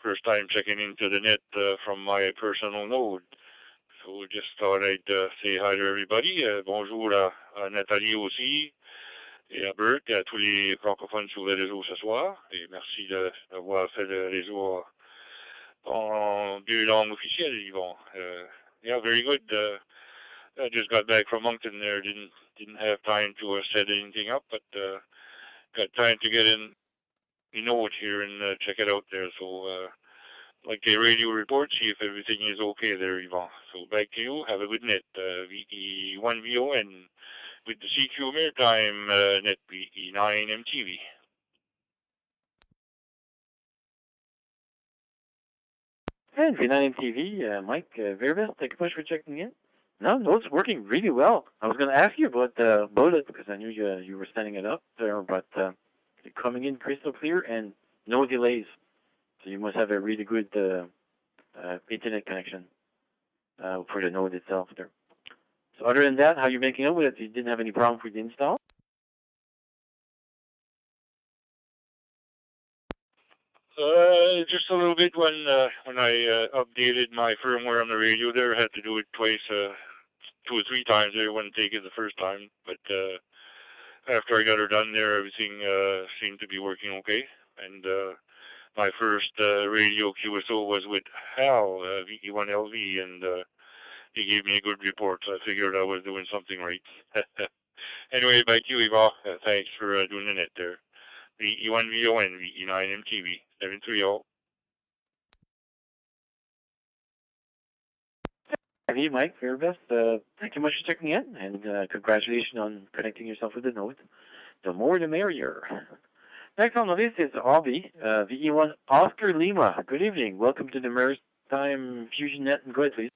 First time checking into the net from my personal node. So just thought I'd say hi to everybody. Bonjour à Nathalie aussi, et à Bert, et à tous les francophones sur le réseau ce soir. Et merci d'avoir fait le réseau en 2 langues officielles, Yvonne. Yeah, very good. I just got back from Moncton there. Didn't have time to set anything up, but got time to get in the node here and check it out there. So like a radio report, see if everything is okay there, Yvonne. So back to you. Have a good net. VE1VON with the CQ Maritime net VE9 MTV. And V9 MTV, Mike, very best. Thank you much for checking in. No, it's working really well. I was going to ask you about it because I knew you were setting it up there, but coming in crystal clear and no delays. So you must have a really good internet connection for the node itself there. So other than that, how are you making out with it? You didn't have any problem with the install? Just a little bit when I updated my firmware on the radio there. I had to do it twice, 2 or 3 times there. It wouldn't take it the first time, but after I got her done there, everything seemed to be working okay. And my first radio QSO was with Hal, VE1LV, and he gave me a good report, so I figured I was doing something right. Anyway, back to you, Eva. Thanks for doing the net there. VE1VON, VE9MTV, 730. Hey, Mike, very best. Thank you much for checking in, and congratulations on connecting yourself with the node. The more the merrier. Next on the list is Avi, VE1 Oscar Lima. Good evening. Welcome to the Maritime Fusion net, and go ahead, please.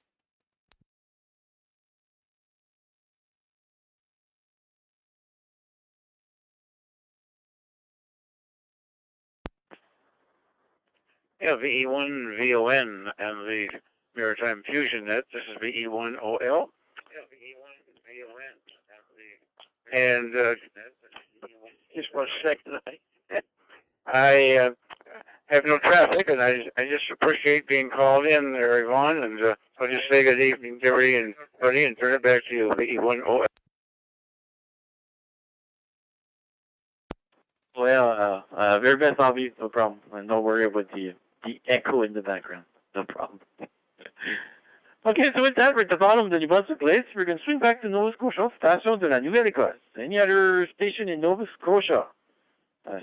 Yeah, VE1 VON and the Maritime Fusion net. This is VE1 OL. Yeah, VE1 VON. And just 1 second. I have no traffic, and I just appreciate being called in there, Yvonne. And I'll just say good evening, Gary and Buddy, and turn it back to you, VE1 OL. Well, very best, Avi. No problem. And don't worry about the echo in the background. No problem. Okay, so with that, we're at the bottom of the New place. We're going to swing back to Nova Scotia, Station de la Nouvelle-Écosse. Any other station in Nova Scotia?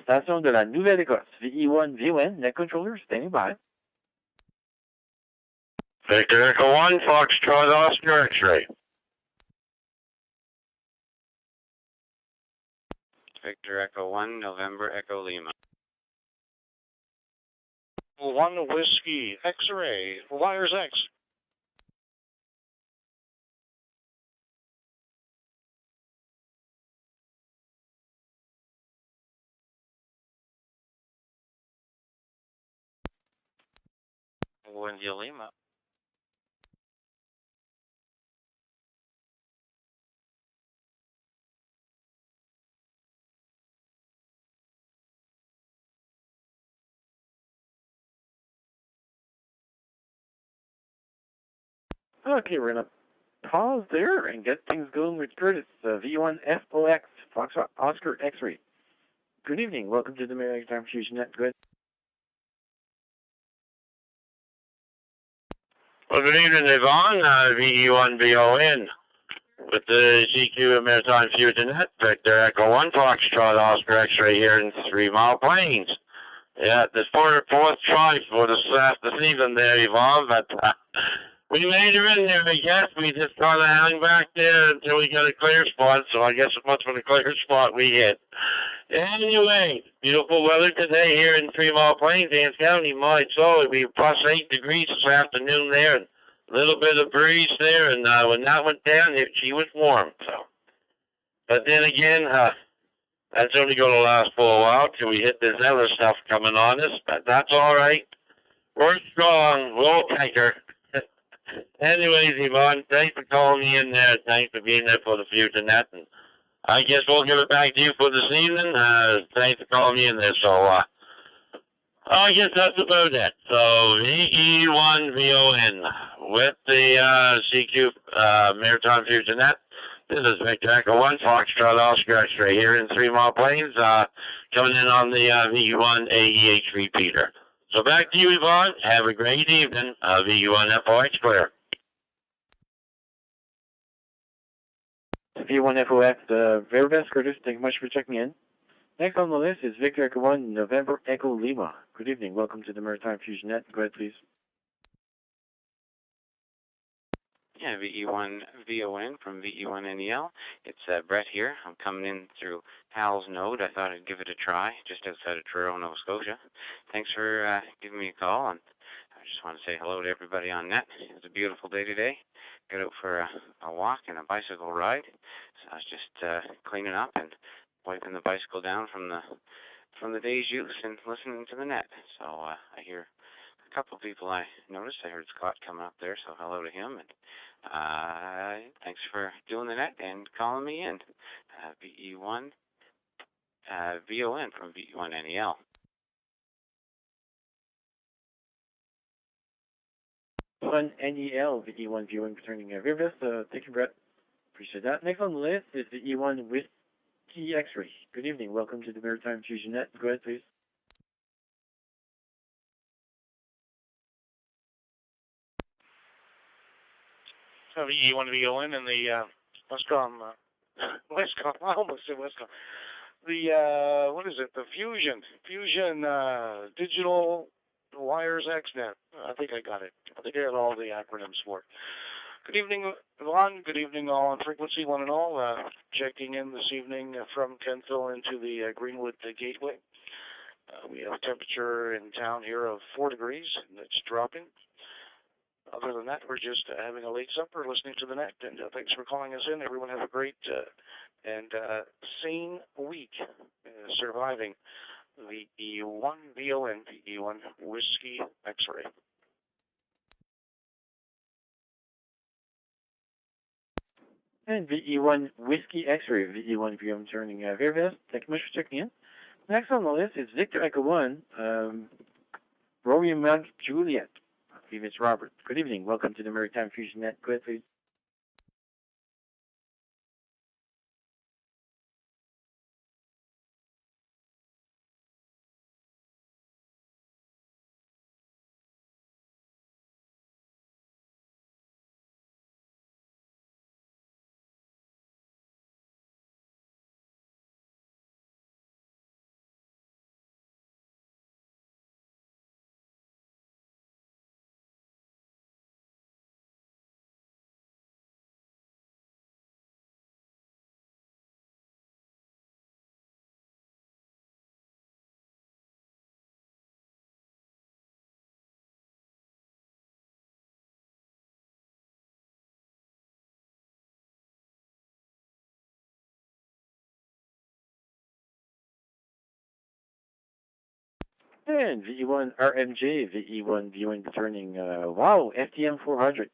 Station de la Nouvelle-Écosse. VE1 VON, net controller, standing by. Victor Echo 1, Foxtrot Oscar X-ray. Victor Echo 1, November Echo Lima. 1 Whiskey, X-ray, Wires X. India Lima. Okay, we're going to pause there and get things going with Curtis, V1 FOX, Foxtrot Oscar X-ray. Good evening. Welcome to the Maritime Fusion net. Good. Well, good evening, Yvonne. VE1 VON with the CQ Maritime Fusion net. Victor Echo 1, Foxtrot Oscar X-ray here in 3 Mile Plains. Yeah, this 4th try for this evening there, Yvonne, but we made her in there, I guess. We just kind of hung back there until we got a clear spot, so I guess it must have been a clear spot we hit. Anyway, beautiful weather today here in 3 Mile Plains, Anne County. My soul, we plus 8 degrees this afternoon there, and a little bit of breeze there, and when that went down, she was warm. So, but then again, that's only going to last for a while till we hit this other stuff coming on us, but that's all right. We're strong. We'll take her. Anyways, Yvonne, thanks for calling me in there. Thanks for being there for the future net. And I guess we'll give it back to you for this evening. Thanks for calling me in there. So, I guess that's about it. So, VE1 VON with the CQ Maritime Fusion net. This is Victor Echo 1, Foxtrot Oscar X-ray here in 3 Mile Plains, coming in on the VE1 AEH repeater. So back to you, Yvonne. Have a great evening. VE1 FOX clear. V1 FOX, very best, Curtis. Thank you much for checking in. Next on the list is Victor Echo 1, November Echo Lima. Good evening. Welcome to the Maritime Fusion Net. Go ahead, please. Yeah, VE1 VON from VE1NEL. It's Brett here. I'm coming in through Hal's node. I thought I'd give it a try, just outside of Truro, Nova Scotia. Thanks for giving me a call, and I just want to say hello to everybody on net. It's a beautiful day today. Got out for a walk and a bicycle ride. So I was just cleaning up and wiping the bicycle down from the day's use and listening to the net. So I hear a couple of people I noticed. I heard Scott coming up there, so hello to him. And thanks for doing the net and calling me in. VE1 VON from VE1NEL. NEL, VE1 viewing concerning Rivers. Thank you, Brett. Appreciate that. Next on the list is VE1 Whiskey X-Ray. Good evening. Welcome to the Maritime Fusion Net. Go ahead, please. VE1 VON and the Westcom, I almost said Westcom. The, what is it? The Fusion Digital Wires XNet. I think I got it. I think I got all the acronyms for it. Good evening, Yvonne. Good evening, all on frequency, one and all. Checking in this evening from Kentville into the Greenwood Gateway. We have a temperature in town here of 4 degrees, and it's dropping. Other than that, we're just having a late supper, listening to the net, and thanks for calling us in. Everyone have a great and sane week, surviving the VE1 VON, VE1 Whiskey X-Ray. And VE1 Whiskey X-Ray, VE1 VM turning Vervest. Thank you much for checking in. Next on the list is Victor Echo 1, Romeo Mount Juliet. I believe it's Robert. Good evening. Welcome to the Maritime Fusion Net. Go ahead, please. And VE1 RMJ, VE1 viewing turning, wow, FTM 400.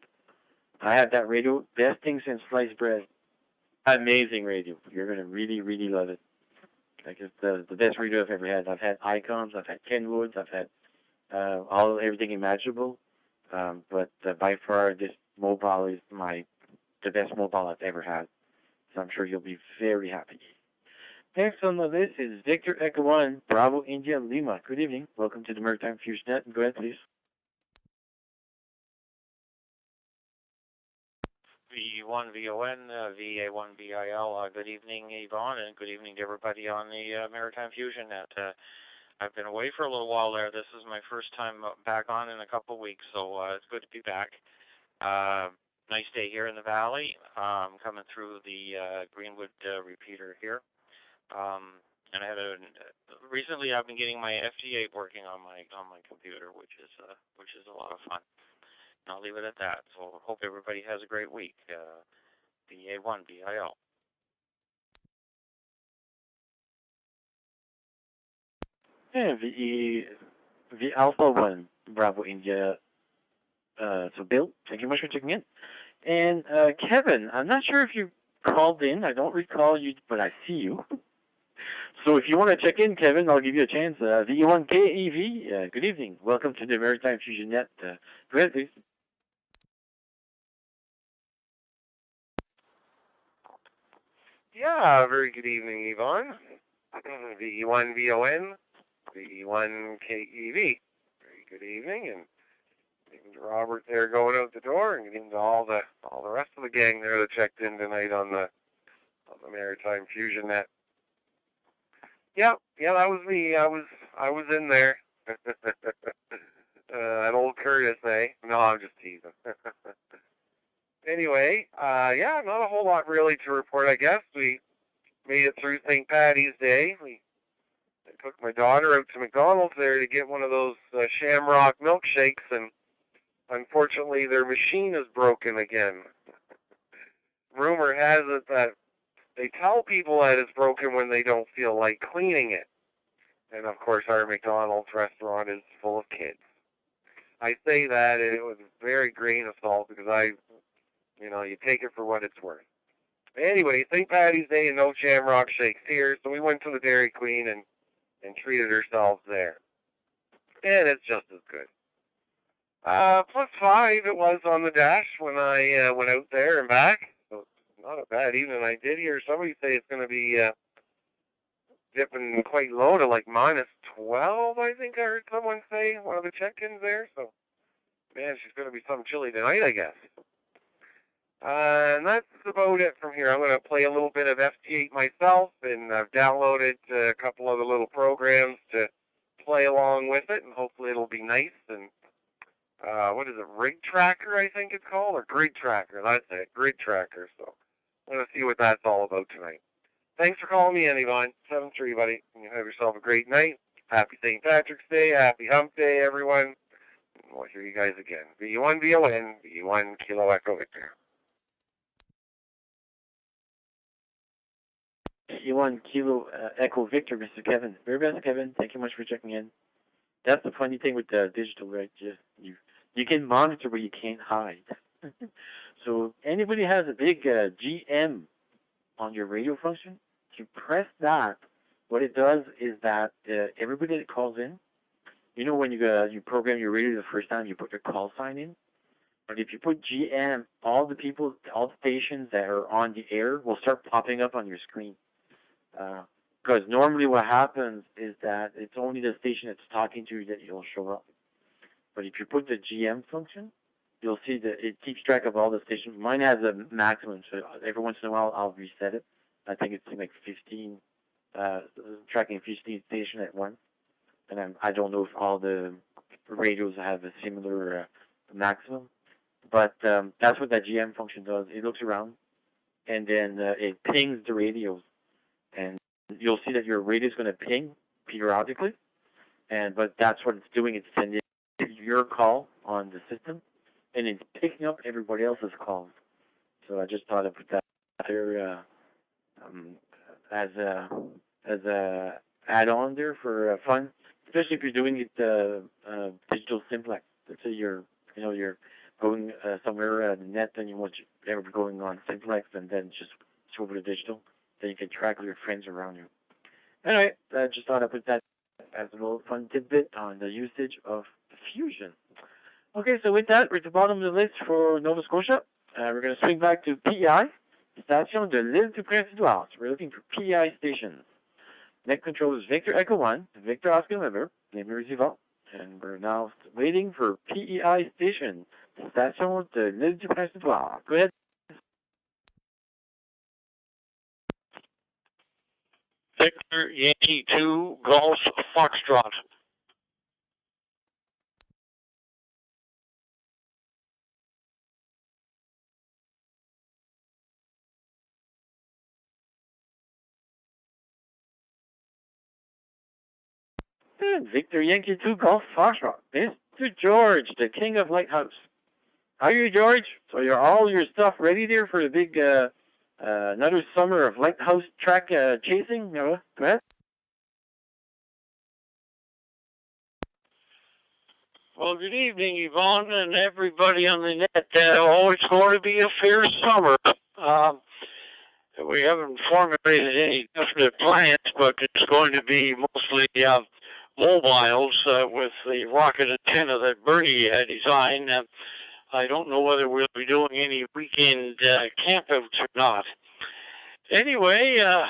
I have that radio, best thing since sliced bread. Amazing radio. You're going to really, really love it. Like, it's the best radio I've ever had. I've had Icons, I've had Kenwoods, I've had everything imaginable. But by far, this mobile is the best mobile I've ever had. So I'm sure you'll be very happy. Next on the list is Victor Echo 1, Bravo India Lima. Good evening. Welcome to the Maritime Fusion Net. Go ahead, please. VE1 VON, VA1 BIL. Good evening, Yvonne, and good evening to everybody on the Maritime Fusion Net. I've been away for a little while there. This is my first time back on in a couple of weeks, so it's good to be back. Nice day here in the valley. Coming through the Greenwood repeater here. And I had recently I've been getting my FT8 working on my computer, which is a lot of fun. And I'll leave it at that. So hope everybody has a great week. BA1 BIL. Yeah, V Alpha 1, Bravo India. So Bill, thank you much for checking in. And Kevin, I'm not sure if you called in. I don't recall you, but I see you. So if you want to check in, Kevin, I'll give you a chance. VE1KEV, good evening. Welcome to the Maritime Fusion Net. Go ahead, please. Yeah, very good evening, Yvonne. VE1 VON, VE1KEV. Very good evening, and Robert there going out the door, and getting to all the rest of the gang there that checked in tonight on the Maritime Fusion Net. Yep, yeah, that was me. I was in there. That old Curtis, eh? No, I'm just teasing. Anyway, yeah, not a whole lot really to report, I guess. We made it through St. Patty's Day. I took my daughter out to McDonald's there to get one of those Shamrock milkshakes, and unfortunately their machine is broken again. Rumor has it that they tell people that it's broken when they don't feel like cleaning it. And of course our McDonald's restaurant is full of kids. I say that and it was a very grain of salt because you take it for what it's worth. Anyway, St. Patty's Day and no Shamrock shakes here, so we went to the Dairy Queen and treated ourselves there. And it's just as good. +5 it was on the dash when I went out there and back. So it's not a bad evening. I did hear somebody say it's going to be dipping quite low to like -12, I think I heard someone say, one of the check-ins there. So, man, she's going to be something chilly tonight, I guess. And that's about it from here. I'm going to play a little bit of FT8 myself, and I've downloaded a couple other little programs to play along with it, and hopefully it'll be nice. And what is it, Rig Tracker, I think it's called, or Grid Tracker? That's it, Grid Tracker. So I'm going to see what that's all about tonight. Thanks for calling me in, Yvonne. 7-3, buddy. You have yourself a great night. Happy St. Patrick's Day. Happy Hump Day, everyone. We'll hear you guys again. VE1 VON, VE1 Kilo Echo Victor. VE1 Kilo Echo Victor, Mr. Kevin. Very best, Kevin. Thank you much for checking in. That's the funny thing with digital, right? You can monitor, but you can't hide. So anybody has a big GM on your radio function, if you press that, what it does is that everybody that calls in, when you program your radio the first time, you put your call sign in. But if you put GM, all the stations that are on the air will start popping up on your screen. Because normally what happens is that it's only the station that's talking to you that you'll show up. But if you put the GM function, you'll see that it keeps track of all the stations. Mine has a maximum, so every once in a while I'll reset it. I think it's like 15, tracking 15 stations at once. And I don't know if all the radios have a similar maximum. But that's what that GM function does. It looks around, and then it pings the radios. And you'll see that your radio is going to ping periodically. But that's what it's doing. It's sending your call on the system, and it's picking up everybody else's calls. So I just thought I'd put that there as a add-on there for fun, especially if you're doing it digital simplex. Let's say you're going somewhere on the net and you want ever going on simplex and then just switch over to digital, then you can track all your friends around you. Anyway, I just thought I'd put that as a little fun tidbit on the usage of Fusion. Okay, so with that, we're at the bottom of the list for Nova Scotia. We're going to swing back to PEI, Station de l'Île du Prince-Édouard. So we're looking for PEI stations. Net control is Victor Echo 1, Victor Oscar November, name is Yvonne. And we're now waiting for PEI station, Station de l'Île du Prince-Édouard. Go ahead. Victor Yankee 2, Golf Foxtrot. Victor Yankee 2 Golf Foxtrot. Mr. George, the king of Lighthouse. How are you, George? So all your stuff ready there for the big another summer of Lighthouse track chasing? Go ahead. Well, good evening, Yvonne, and everybody on the net. It's going to be a fierce summer. We haven't formulated any definite plans, but it's going to be mostly mobiles with the rocket antenna that Bernie designed. I don't know whether we'll be doing any weekend campouts or not. Anyway, I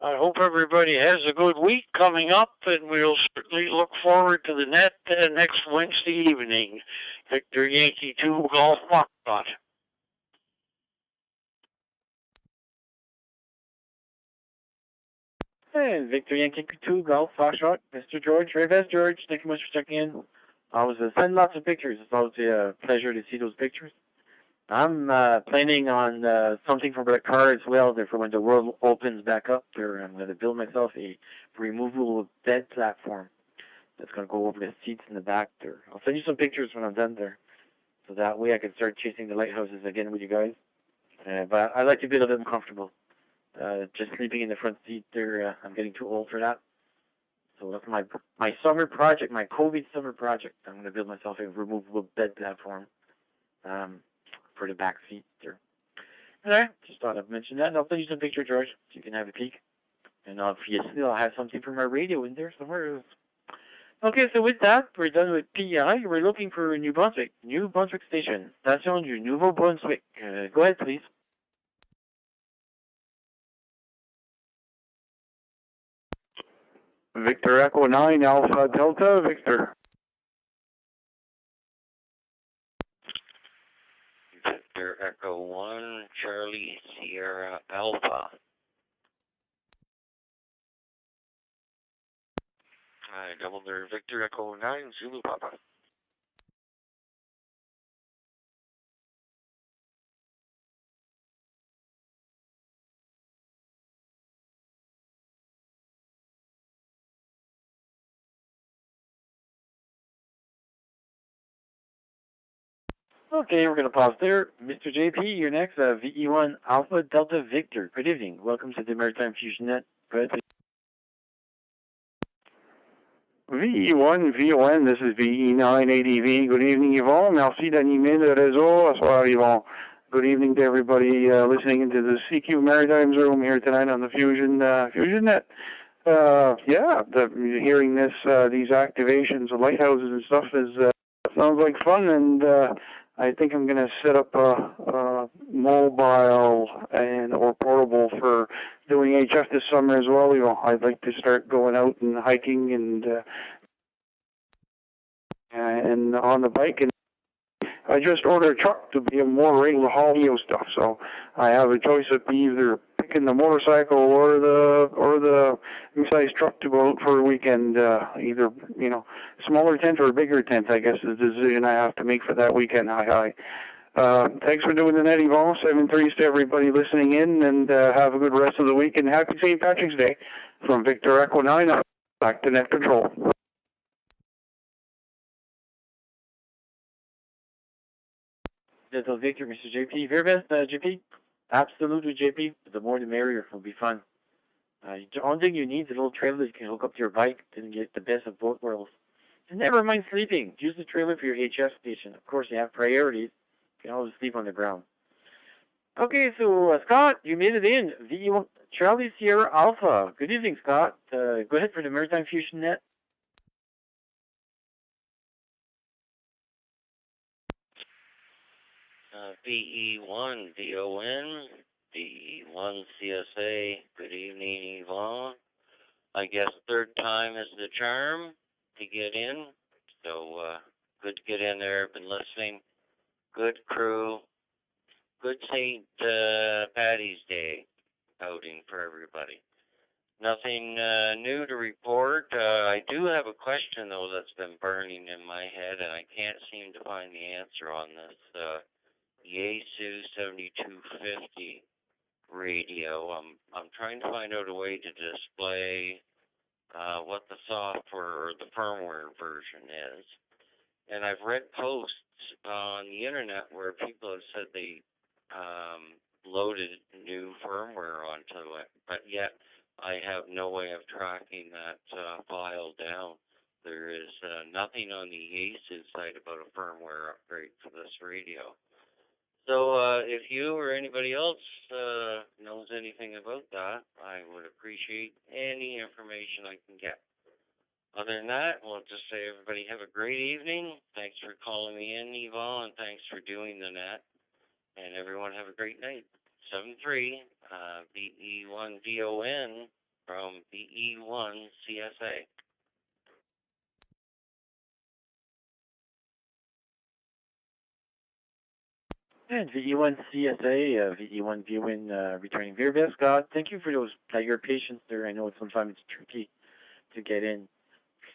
hope everybody has a good week coming up, and we'll certainly look forward to the net next Wednesday evening. Victor Yankee 2 Golf Foxtrot. And Victor Yankee 2, Golf, Foxtrot, Mr. George, very best George, thank you much for checking in. I was sending lots of pictures. It's always a pleasure to see those pictures. I'm planning on something for the car as well. Therefore, when the world opens back up, there I'm going to build myself a removable bed platform that's going to go over the seats in the back there. I'll send you some pictures when I'm done there, so that way I can start chasing the lighthouses again with you guys. But I like to be a little bit comfortable. Just sleeping in the front seat there, I'm getting too old for that. So that's my summer project, my COVID summer project. I'm going to build myself a removable bed platform for the back seat there. Alright, just thought I'd mention that. And I'll send you some pictures, George, so you can have a peek. And obviously I'll have something for my radio in there somewhere. Okay, so with that, we're done with PEI. We're looking for New Brunswick. New Brunswick Station. Station du Nouveau-Brunswick. Go ahead, please. Victor Echo 9, Alpha Delta, Victor. Victor Echo 1, Charlie Sierra Alpha. Double there, Victor Echo 9, Zulu Papa. Okay, we're going to pause there. Mr. JP, you're next. VE1 Alpha Delta Victor. Good evening. Welcome to the Maritime Fusion Net. Go ahead, please. VE1, VON, this is VE9 ADV. Good evening, Yvon. Merci d'animer le réseau. Bonsoir, Yvon. Good evening to everybody listening into the CQ Maritime's room here tonight on the Fusion Net. Hearing this, these activations of lighthouses and stuff is sounds like fun, and I think I'm going to set up a mobile or portable for doing HF this summer as well. You know, I'd like to start going out and hiking and on the bike. And I just ordered a truck to be more able to haul stuff. So I have a choice of either picking the motorcycle or the size truck to go out for a weekend. Either smaller tent or bigger tent, I guess, is the decision I have to make for that weekend. Thanks for doing the net, Yvon. 7-3s to everybody listening in, and have a good rest of the week, and happy St. Patrick's Day from Victor Echo 9, back to net control. This is Victor, Mr. JP. Very best, JP? Absolutely, JP. The more the merrier. It'll be fun. The only thing you need is a little trailer you can hook up to your bike and get the best of both worlds. And never mind sleeping. Use the trailer for your HF station. Of course, you have priorities. You can always sleep on the ground. Okay, so Scott, you made it in. VE1 Charlie Sierra Alpha. Good evening, Scott. Go ahead for the Maritime Fusion Net. VE1 VON, VE1 CSA. Good evening, Yvon. I guess third time is the charm to get in. So good to get in there. Been listening. Good crew. Good St. Patty's Day outing for everybody. Nothing new to report. I do have a question, though, that's been burning in my head, and I can't seem to find the answer on this. Yaesu 7250 radio. I'm trying to find out a way to display what the software or the firmware version is. And I've read posts on the internet where people have said they loaded new firmware onto it, but yet I have no way of tracking that file down. There is nothing on the Yaesu site about a firmware upgrade for this radio. So if you or anybody else knows anything about that, I would appreciate any information I can get. Other than that, we'll just say everybody have a great evening. Thanks for calling me in, Yvon, and thanks for doing the net. And everyone have a great night. 7-3, VE1 VON from VE1 CSA. And VE1 CSA, VE1 VON returning very best. God, thank you for those your patience there. I know sometimes it's tricky to get in.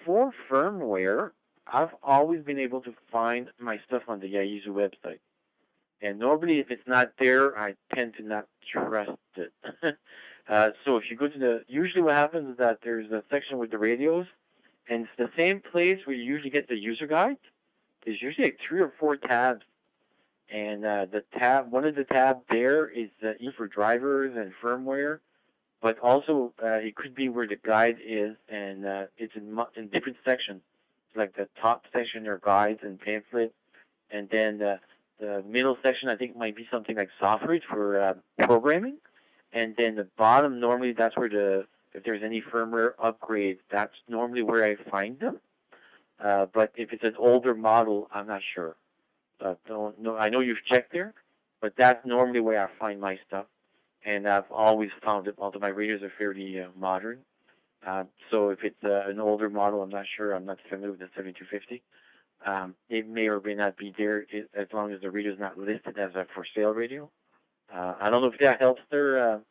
For firmware, I've always been able to find my stuff on the Yaesu website. And normally, if it's not there, I tend to not trust it. So if you go to usually what happens is that there's a section with the radios, and it's the same place where you usually get the user guide. There's usually like 3 or 4 tabs. And one of the tabs there is either for drivers and firmware, but also it could be where the guide is, and it's in different sections. Like the top section are guides and pamphlets, and then the middle section I think might be something like software for programming, and then the bottom normally that's where if there's any firmware upgrades, that's normally where I find them. But if it's an older model, I'm not sure. Don't know. I know you've checked there, but that's normally where I find my stuff, and I've always found it. Although my radios are fairly modern, so if it's an older model, I'm not sure. I'm not familiar with the 7250. It may or may not be there as long as the radio is not listed as a for sale radio. I don't know if that helps there,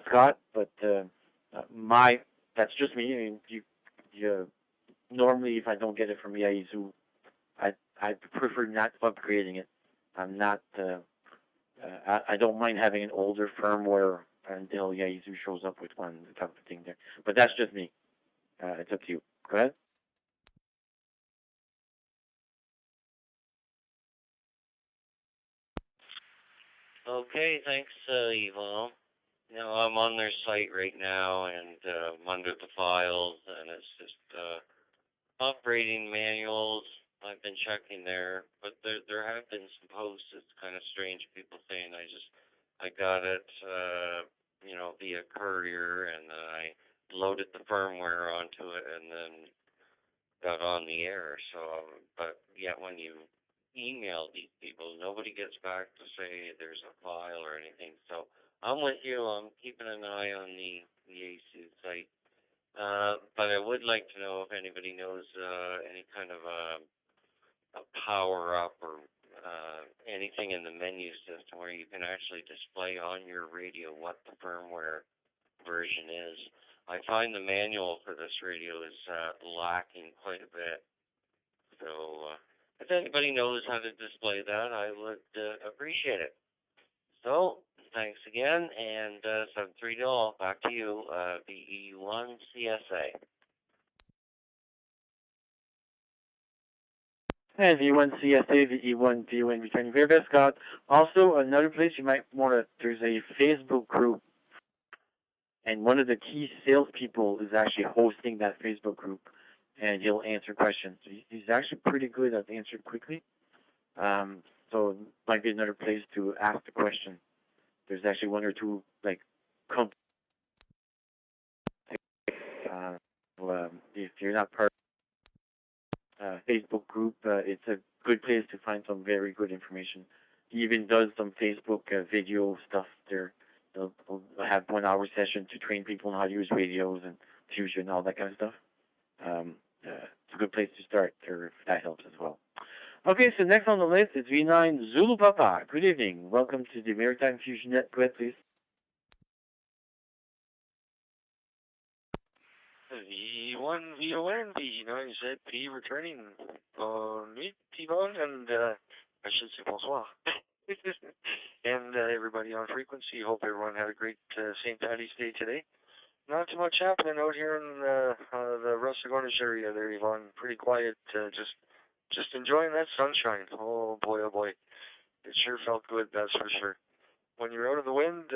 Scott, but that's just me. I mean, you normally if I don't get it from Yaesu, I prefer not upgrading it. I'm not. I don't mind having an older firmware until Yaesu shows up with one type of thing there. But that's just me. It's up to you. Go ahead. Okay, thanks, Yvonne. Now I'm on their site right now, and I'm under the files, and it's just operating manuals. I've been checking there, but there have been some posts. It's kind of strange. People saying I got it, via courier, and then I loaded the firmware onto it, and then got on the air. So, but yet when you email these people, nobody gets back to say there's a file or anything. So I'm with you. I'm keeping an eye on the ASU site. But I would like to know if anybody knows any kind of a power up or anything in the menu system where you can actually display on your radio what the firmware version is. I find the manual for this radio is lacking quite a bit. So if anybody knows how to display that, I would appreciate it. So thanks again, and 730 all, back to you, VE1 CSA. And VE1 CSA, VE1 VON returning very best, Scott. Also, another place you might want to, there's a Facebook group, and one of the key salespeople is actually hosting that Facebook group, and he'll answer questions. He's actually pretty good at answering quickly. So it might be another place to ask the question. There's actually 1 or 2 like companies. If you're not part of Facebook group, it's a good place to find some very good information. He even does some Facebook video stuff there. They'll have 1 hour session to train people on how to use radios and fusion, all that kind of stuff. It's a good place to start there if that helps as well. Okay, so next on the list is V9 Zulu Papa. Good evening. Welcome to the Maritime Fusion Net. Go ahead, please. V1 VON, V9 ZP returning. Meet Yvonne, and I should say bonsoir. And everybody on frequency. Hope everyone had a great St. Patty's Day today. Not too much happening out here in the Russagornish area there, Yvonne. Pretty quiet, just enjoying that sunshine. Oh boy, oh boy. It sure felt good, that's for sure. When you're out of the wind,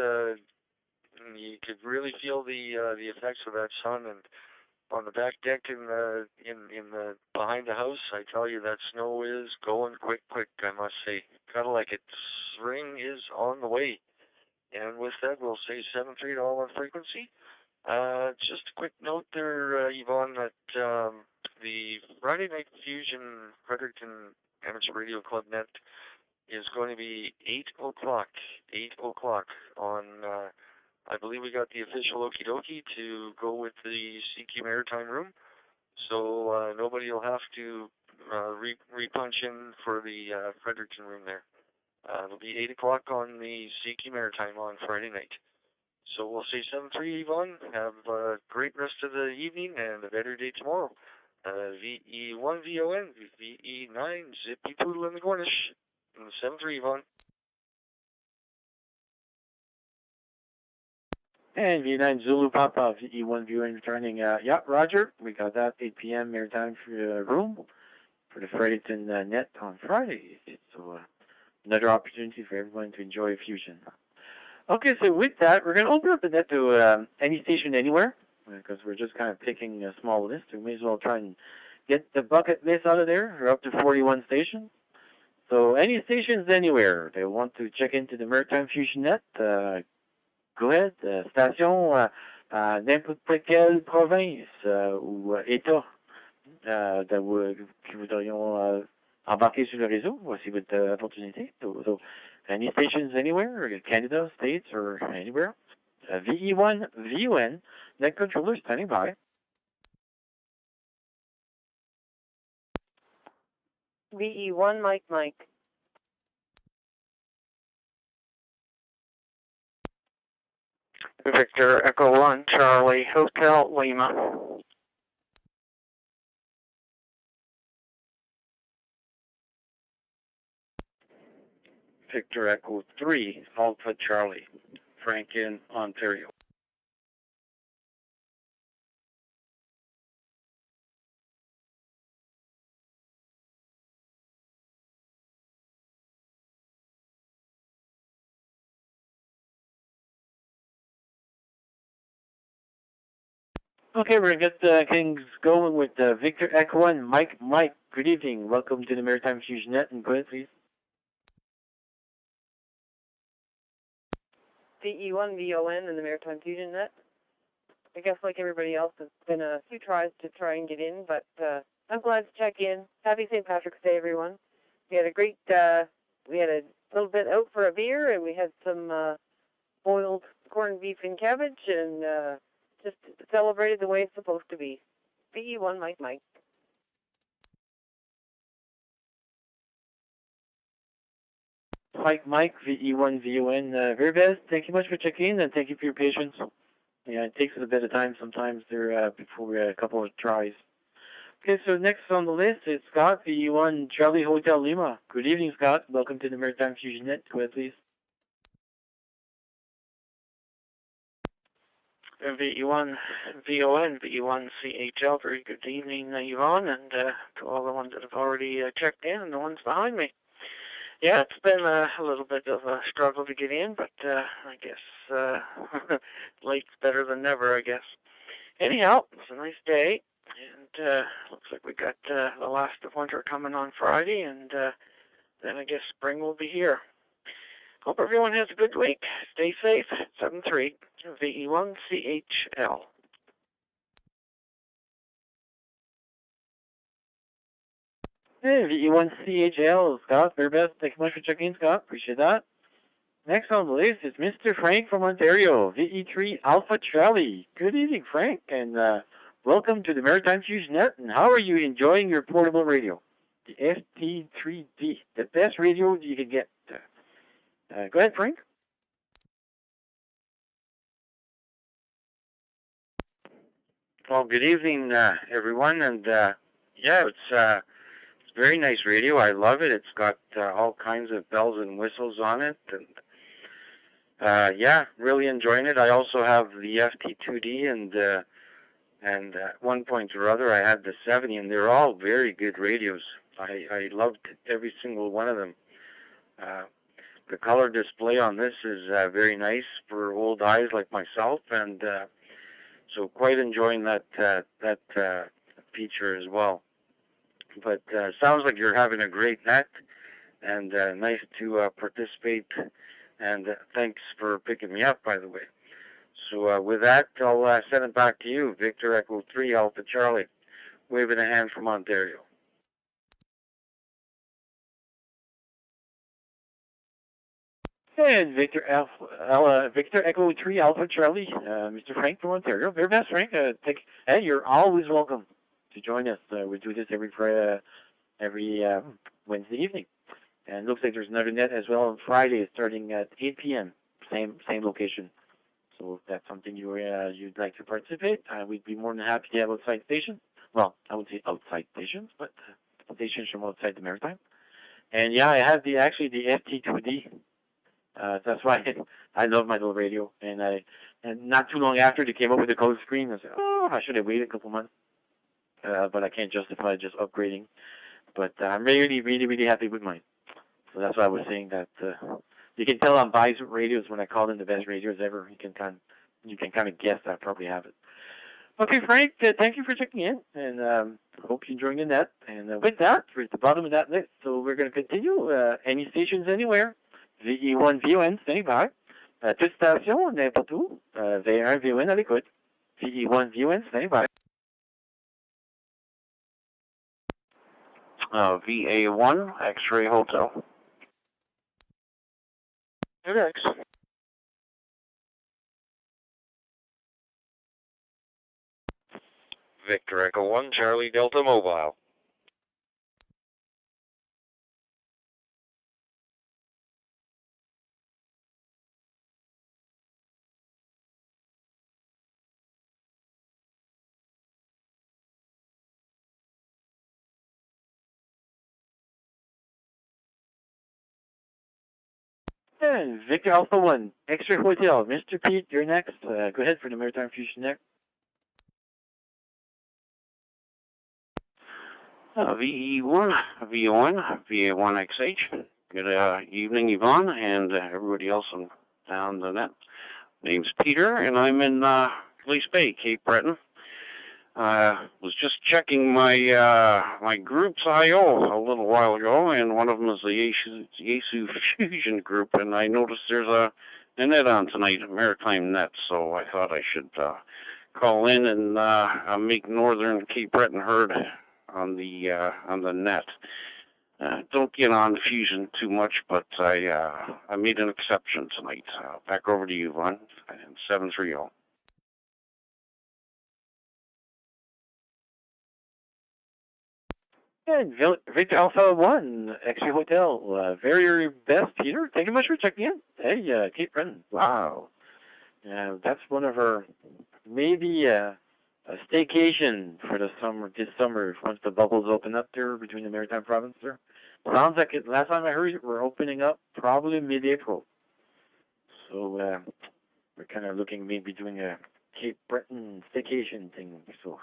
you could really feel the effects of that sun, and on the back deck in the behind the house, I tell you that snow is going quick, I must say. Kinda like it. Spring is on the way. And with that, we'll say 7-3 all on frequency. Just a quick note there, Yvonne, that the Friday Night Fusion Fredericton Amateur Radio Club Net is going to be 8 o'clock. 8 o'clock on, I believe we got the official okie dokie to go with the CQ Maritime Room. So nobody will have to re-punch in for the Fredericton room there. It'll be 8 o'clock on the CQ Maritime on Friday night. So we'll say 7-3, Yvonne. Have a great rest of the evening and a better day tomorrow. VE1 VON, VE9 Zippy Poodle in the Cornish. And 7-3, Yvonne. And V9 Zulu Papa, VE1 viewing returning. Yeah, Roger, we got that 8 p.m. Maritime room for the Fredericton net on Friday. So another opportunity for everyone to enjoy Fusion. Okay, so with that, we're going to open up the net to any station anywhere, because we're just kind of picking a small list. We may as well try and get the bucket list out of there. We're up to 41 stations. So any stations anywhere, they want to check into the Maritime Fusion net, go ahead, station, n'importe quelle province ou État qui voudrions embarquer sur le réseau. Voici votre opportunité. So any stations anywhere, Canada, States, or anywhere. VE1 VUN, net controller standing by. VE1 Mike. Victor Echo 1 Charlie Hotel Lima. Victor Echo 3 Alpha Charlie, Franklin, Ontario. Okay, we're going to get things going with Victor Echo 1, Mike. Good evening. Welcome to the Maritime Fusion Net, and go ahead, please. VE1 VON in the Maritime Fusion Net. I guess like everybody else, it's been a few tries to try and get in, but I'm glad to check in. Happy St. Patrick's Day, everyone. We had a great, we had a little bit out for a beer, and we had some boiled corned beef and cabbage, and just celebrated the way it's supposed to be. VE1 Mike. Mike, VE1 VON, very best. Thank you much for checking in, and thank you for your patience. Yeah, it takes us a bit of time sometimes there before we had a couple of tries. Okay, so next on the list is Scott, VE1 Charlie Hotel Lima. Good evening, Scott. Welcome to the Maritime Fusion Net. Go ahead, please. VE1 VON, VE1 CHL. Very good evening, Yvonne, and to all the ones that have already checked in and the ones behind me. Yeah, it's been a little bit of a struggle to get in, but I guess late's better than never, I guess. Anyhow, it's a nice day, and looks like we got the last of winter coming on Friday, and then I guess spring will be here. Hope everyone has a good week. Stay safe. 7-3, VE1 CHL. Hey, VE1 CHL, Scott. Very best. Thank you much for checking in, Scott. Appreciate that. Next on the list is Mr. Frank from Ontario, VE3 Alpha Charlie. Good evening, Frank, and welcome to the Maritime Fusion Net. And how are you enjoying your portable radio? The ST3D, the best radio you can get. Go ahead, Frank. Well, good evening, everyone, and yeah, it's very nice radio. I love it. It's got all kinds of bells and whistles on it, and yeah, really enjoying it. I also have the FT2D, and at one point or other, I had the 70, and they're all very good radios. I loved every single one of them. The color display on this is very nice for old eyes like myself, and so quite enjoying that feature as well. But sounds like you're having a great net, and nice to participate, and thanks for picking me up, by the way. So with that, I'll send it back to you, Victor Echo 3 Alpha Charlie, waving a hand from Ontario. And Victor Echo 3 Alpha Charlie, Mr. Frank from Ontario. Very best, Frank. Hey, you're always welcome to join us. We do this every Wednesday evening. And it looks like there's another net as well on Friday starting at 8 p.m. Same location. So if that's something you'd like to participate, we'd be more than happy to have outside stations. Well, I would say outside stations, but stations from outside the Maritime. And yeah, I have the FT2D. That's why I love my little radio. And not too long after they came up with the code screen, I said, oh, I should have waited a couple months. But I can't justify just upgrading. But I'm really, really, really happy with mine. So that's why I was saying that you can tell on buys radios when I call them the best radios ever. You can kind of guess I probably have it. Okay, Frank, thank you for checking in, and hope you're enjoying the net. And with that, we're at the bottom of that list, so we're going to continue. Any stations anywhere, VE1 VON, standing by. Toute station, n'importe où. V1 VON à l'écoute. VE1 VON, standing by. VA1, X-Ray Hotel. X. Victor Echo 1, Charlie Delta Mobile. And Victor Alpha 1, X-Ray Hotel. Mr. Pete, you're next. Go ahead for the Maritime Fusion next. VE1, VO1, VA1XH. Good evening, Yvonne, and everybody else down the net. Name's Peter, and I'm in Police Bay, Cape Breton. Was just checking my group's I/O a little while ago, and one of them is the Yaesu Fusion group, and I noticed there's a net on tonight, a Maritime net, so I thought I should call in and make Northern Cape Breton heard on the net. Don't get on the Fusion too much, but I made an exception tonight. Back over to you, Vaughn, 730. And Victor Alpha 1, X-Ray Hotel. Very best, Peter. Thank you much for checking in. Hey, Cape Breton. Wow. That's one of our, maybe a staycation for the summer, this summer, once the bubbles open up there between the Maritime Province there. Sounds like it, last time I heard it, we're opening up probably mid-April. So we're kind of looking maybe doing a Cape Breton staycation thing. So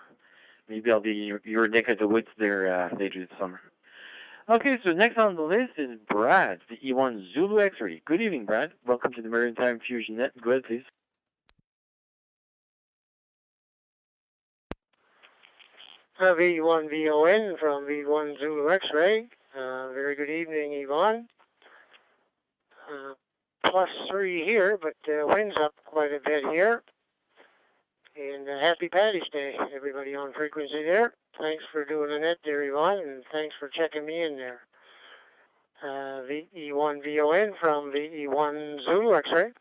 maybe I'll be your neck of the woods there later this summer. Okay, so next on the list is Brad, the E1 Zulu X-Ray. Good evening, Brad. Welcome to the Maritime Fusion Net. Go ahead, please. V1 VON from V1 Zulu X-Ray. Very good evening, Yvonne. +3 here, but wind's up quite a bit here. And happy Paddy's Day, everybody on frequency there. Thanks for doing the net there, Yvonne, and thanks for checking me in there. VE1 VON from VE1 Zulu X-Ray.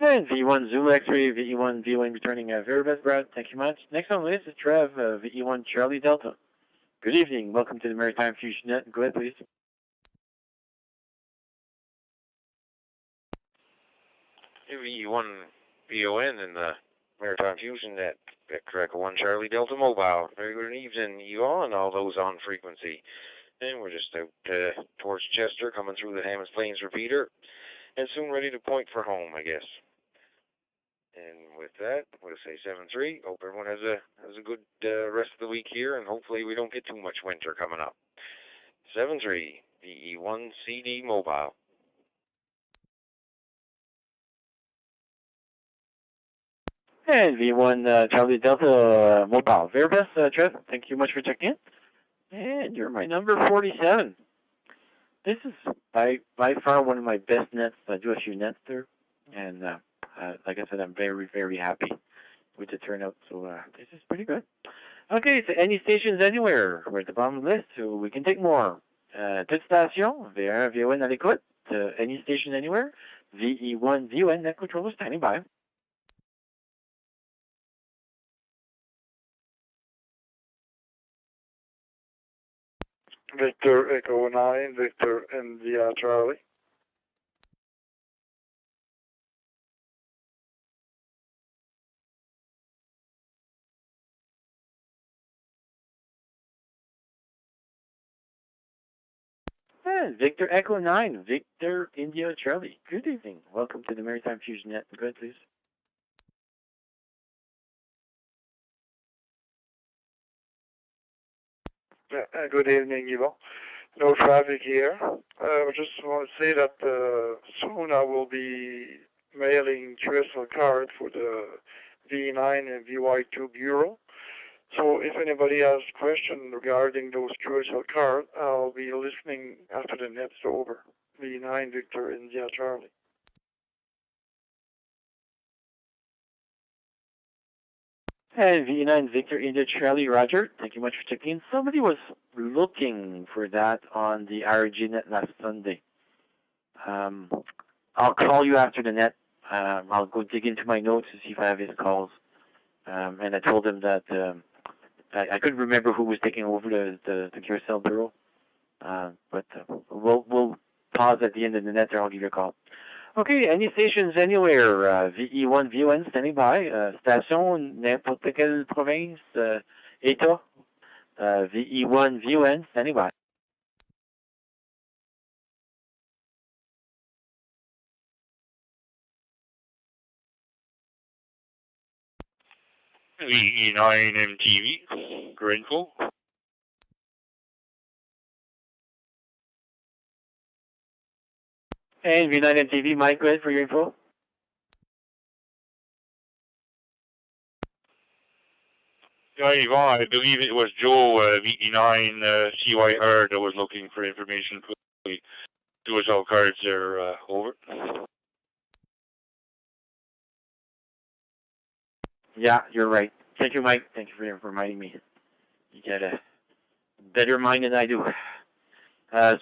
And V1 Zulu X-Ray, VE1 VON returning very best, Brad. Thank you much. Next on the list is Trev, VE1 Charlie Delta. Good evening. Welcome to the Maritime Fusion Net. Go ahead, please. VE1 VON in the Maritime Fusion Net. Victor Echo 1 Charlie Delta Mobile. Very good evening, you all, and all those on frequency. And we're just out towards Chester, coming through the Hammond's Plains repeater, and soon ready to point for home, I guess. And with that, we'll say 7-3. Hope everyone has a good rest of the week here, and hopefully we don't get too much winter coming up. 7-3, VE1 CD Mobile. And V1 Charlie Delta Mobile. Very best, Trev. Thank you much for checking in. And you're my number 47. This is by far one of my best nets. I do a few nets there. And like I said, I'm very, very happy with the turnout. So this is pretty good. Okay, so any stations anywhere. We're at the bottom of the list, so we can take more. Toute station, V1 VON à l'écoute. Any station anywhere. VE1 VON net controller standing by. Victor Echo 9, Victor India Charlie. And Victor Echo 9, Victor India Charlie. Good evening. Welcome to the Maritime Fusion Net. Go ahead, please. Good evening, Ivo. No traffic here. I just want to say that soon I will be mailing QSL card for the V9 and VY2 Bureau. So if anybody has questions regarding those QSL cards, I'll be listening after the net's over. V9 Victor India Charlie. And V9 Victor India Charlie Roger. Thank you much for checking in. Somebody was looking for that on the RG net last Sunday. I'll call you after the net. I'll go dig into my notes to see if I have his calls. And I told him that I couldn't remember who was taking over the QSL bureau. But we'll pause at the end of the net there. I'll give you a call. Okay, any stations anywhere, VE1, VON, standing by, station, n'importe quelle province, État, VE1, VON, standing by. VE9 MTV, grateful. And V9 MTV, Mike, go ahead for your info. Yeah, Yvonne, I believe it was Joe, VE9 CYR, that was looking for information for the QSL cards there, over. Yeah, you're right. Thank you, Mike. Thank you for reminding me. You got a better mind than I do.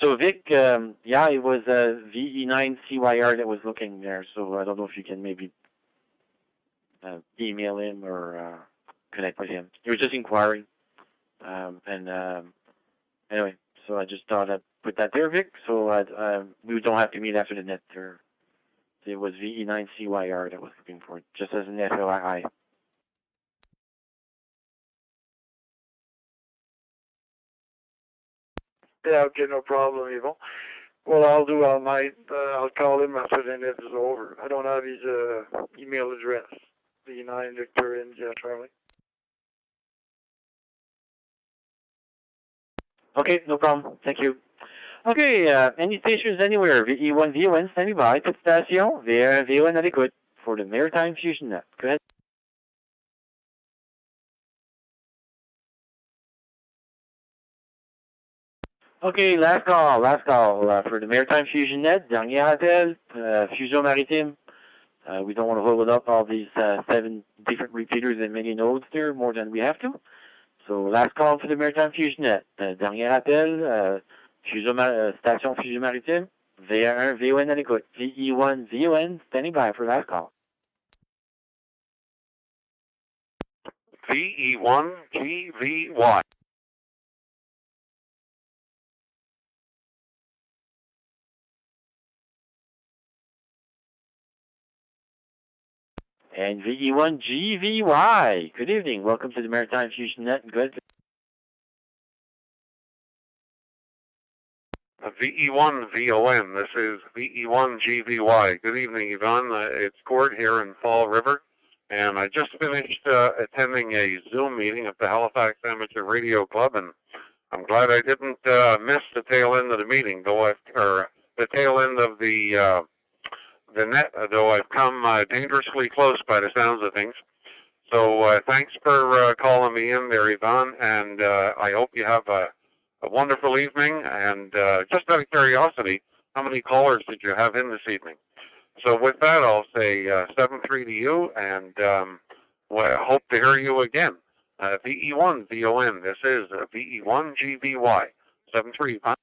So Vic, yeah, it was VE9 CYR that was looking there. So I don't know if you can maybe email him or connect with him. He was just inquiring. Anyway, so I just thought I'd put that there, Vic. So we don't have to meet after the net. It was VE9 CYR that was looking for it, just as an FOII. Yeah, okay, no problem, Ivo. What I'll do all night, I'll call him after the net is over. I don't have his email address. V9 Victor India Charlie. Okay, no problem. Thank you. Okay, any stations anywhere, VE1, VON, standing by, toute station, VE1, VON à l'écoute for the Maritime Fusion Net. Go ahead. Okay, last call for the Maritime Fusion Net. Dernier appel, Fusion Maritime. We don't want to hold up all these 7 different repeaters and many nodes there, more than we have to. So last call for the Maritime Fusion Net. Dernier appel, Station Fusion Maritime. VE1, VON à l'écoute. VE1, VON, standing by for last call. VE1, GVY. And VE1 GVY. Good evening. Welcome to the Maritime Fusion Net. Good. VE1 VON. This is VE1 GVY. Good evening, Yvonne. It's Gord here in Fall River, and I just finished attending a Zoom meeting of the Halifax Amateur Radio Club, and I'm glad I didn't miss the tail end of the meeting, or the tail end of the net, though I've come dangerously close by the sounds of things. So thanks for calling me in there, Yvonne, and I hope you have a wonderful evening. And just out of curiosity, how many callers did you have in this evening? So with that, I'll say 7-3 to you, and hope to hear you again. VE1 VON, this is VE1 GVY, 7-3.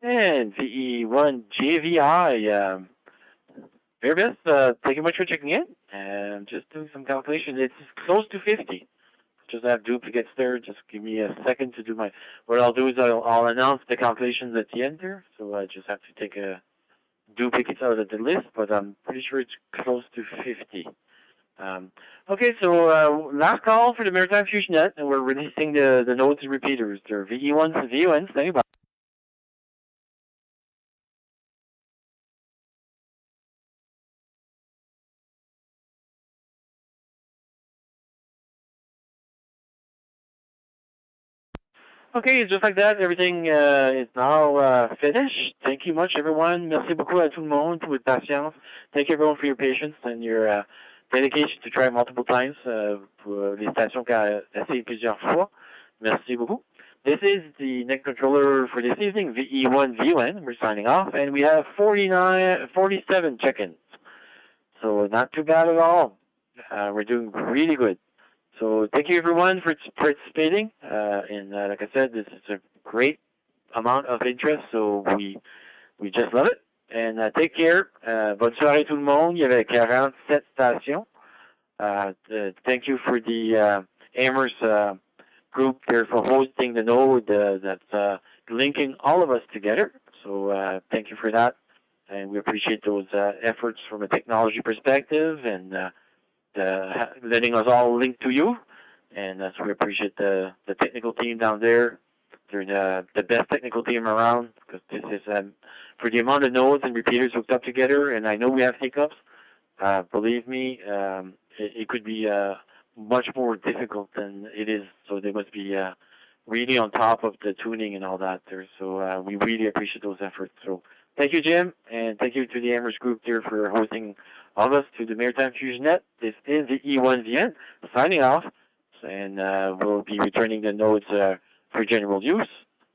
And VE1 GVI. Very best. Thank you much for checking in. And just doing some calculation. It's close to 50. just have duplicates there. Just give me a second to do my. What I'll do is I'll announce the calculations at the end there. So I just have to take a duplicates out of the list, but I'm pretty sure it's close to 50. Okay, so last call for the Maritime Fusion Net, and we're releasing the nodes and repeaters. They're VE1s and VONs. Standing by. Okay, just like that, everything is now finished. Thank you much, everyone. Merci beaucoup à tout le monde pour votre patience. Thank you, everyone, for your patience and your dedication to try multiple times pour les stations qui ont essayé plusieurs fois. Merci beaucoup. This is the next controller for this evening, VE1 VUN. We're signing off, and we have 47 check-ins. So not too bad at all. We're doing really good. So thank you everyone for participating. And like I said, this is a great amount of interest, so we just love it. And take care. Bonne soirée tout le monde. Il y avait 47 stations. Thank you for the Amherst group there for hosting the node that's linking all of us together. So thank you for that. And we appreciate those efforts from a technology perspective and letting us all link to you. And so we appreciate the technical team down there. They're the best technical team around, because this is for the amount of nodes and repeaters hooked up together, and I know we have hiccups. Believe me, it could be much more difficult than it is. So they must be really on top of the tuning and all that there. So we really appreciate those efforts. So thank you, Jim, and thank you to the Amherst group there for hosting all of us to the Maritime Fusion Net. This is the E1VN signing off, and we'll be returning the nodes for general use.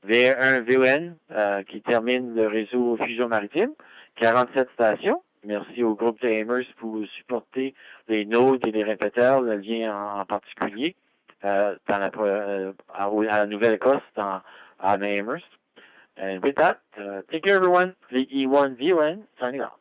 V1 VN qui termine le réseau Fusion Maritime, 47 stations. Merci au groupe de Amherst pour supporter les nodes et les répéteurs, le lien en particulier à la Nouvelle-Écosse, à Amherst. And with that, take care everyone. The E1VN signing off.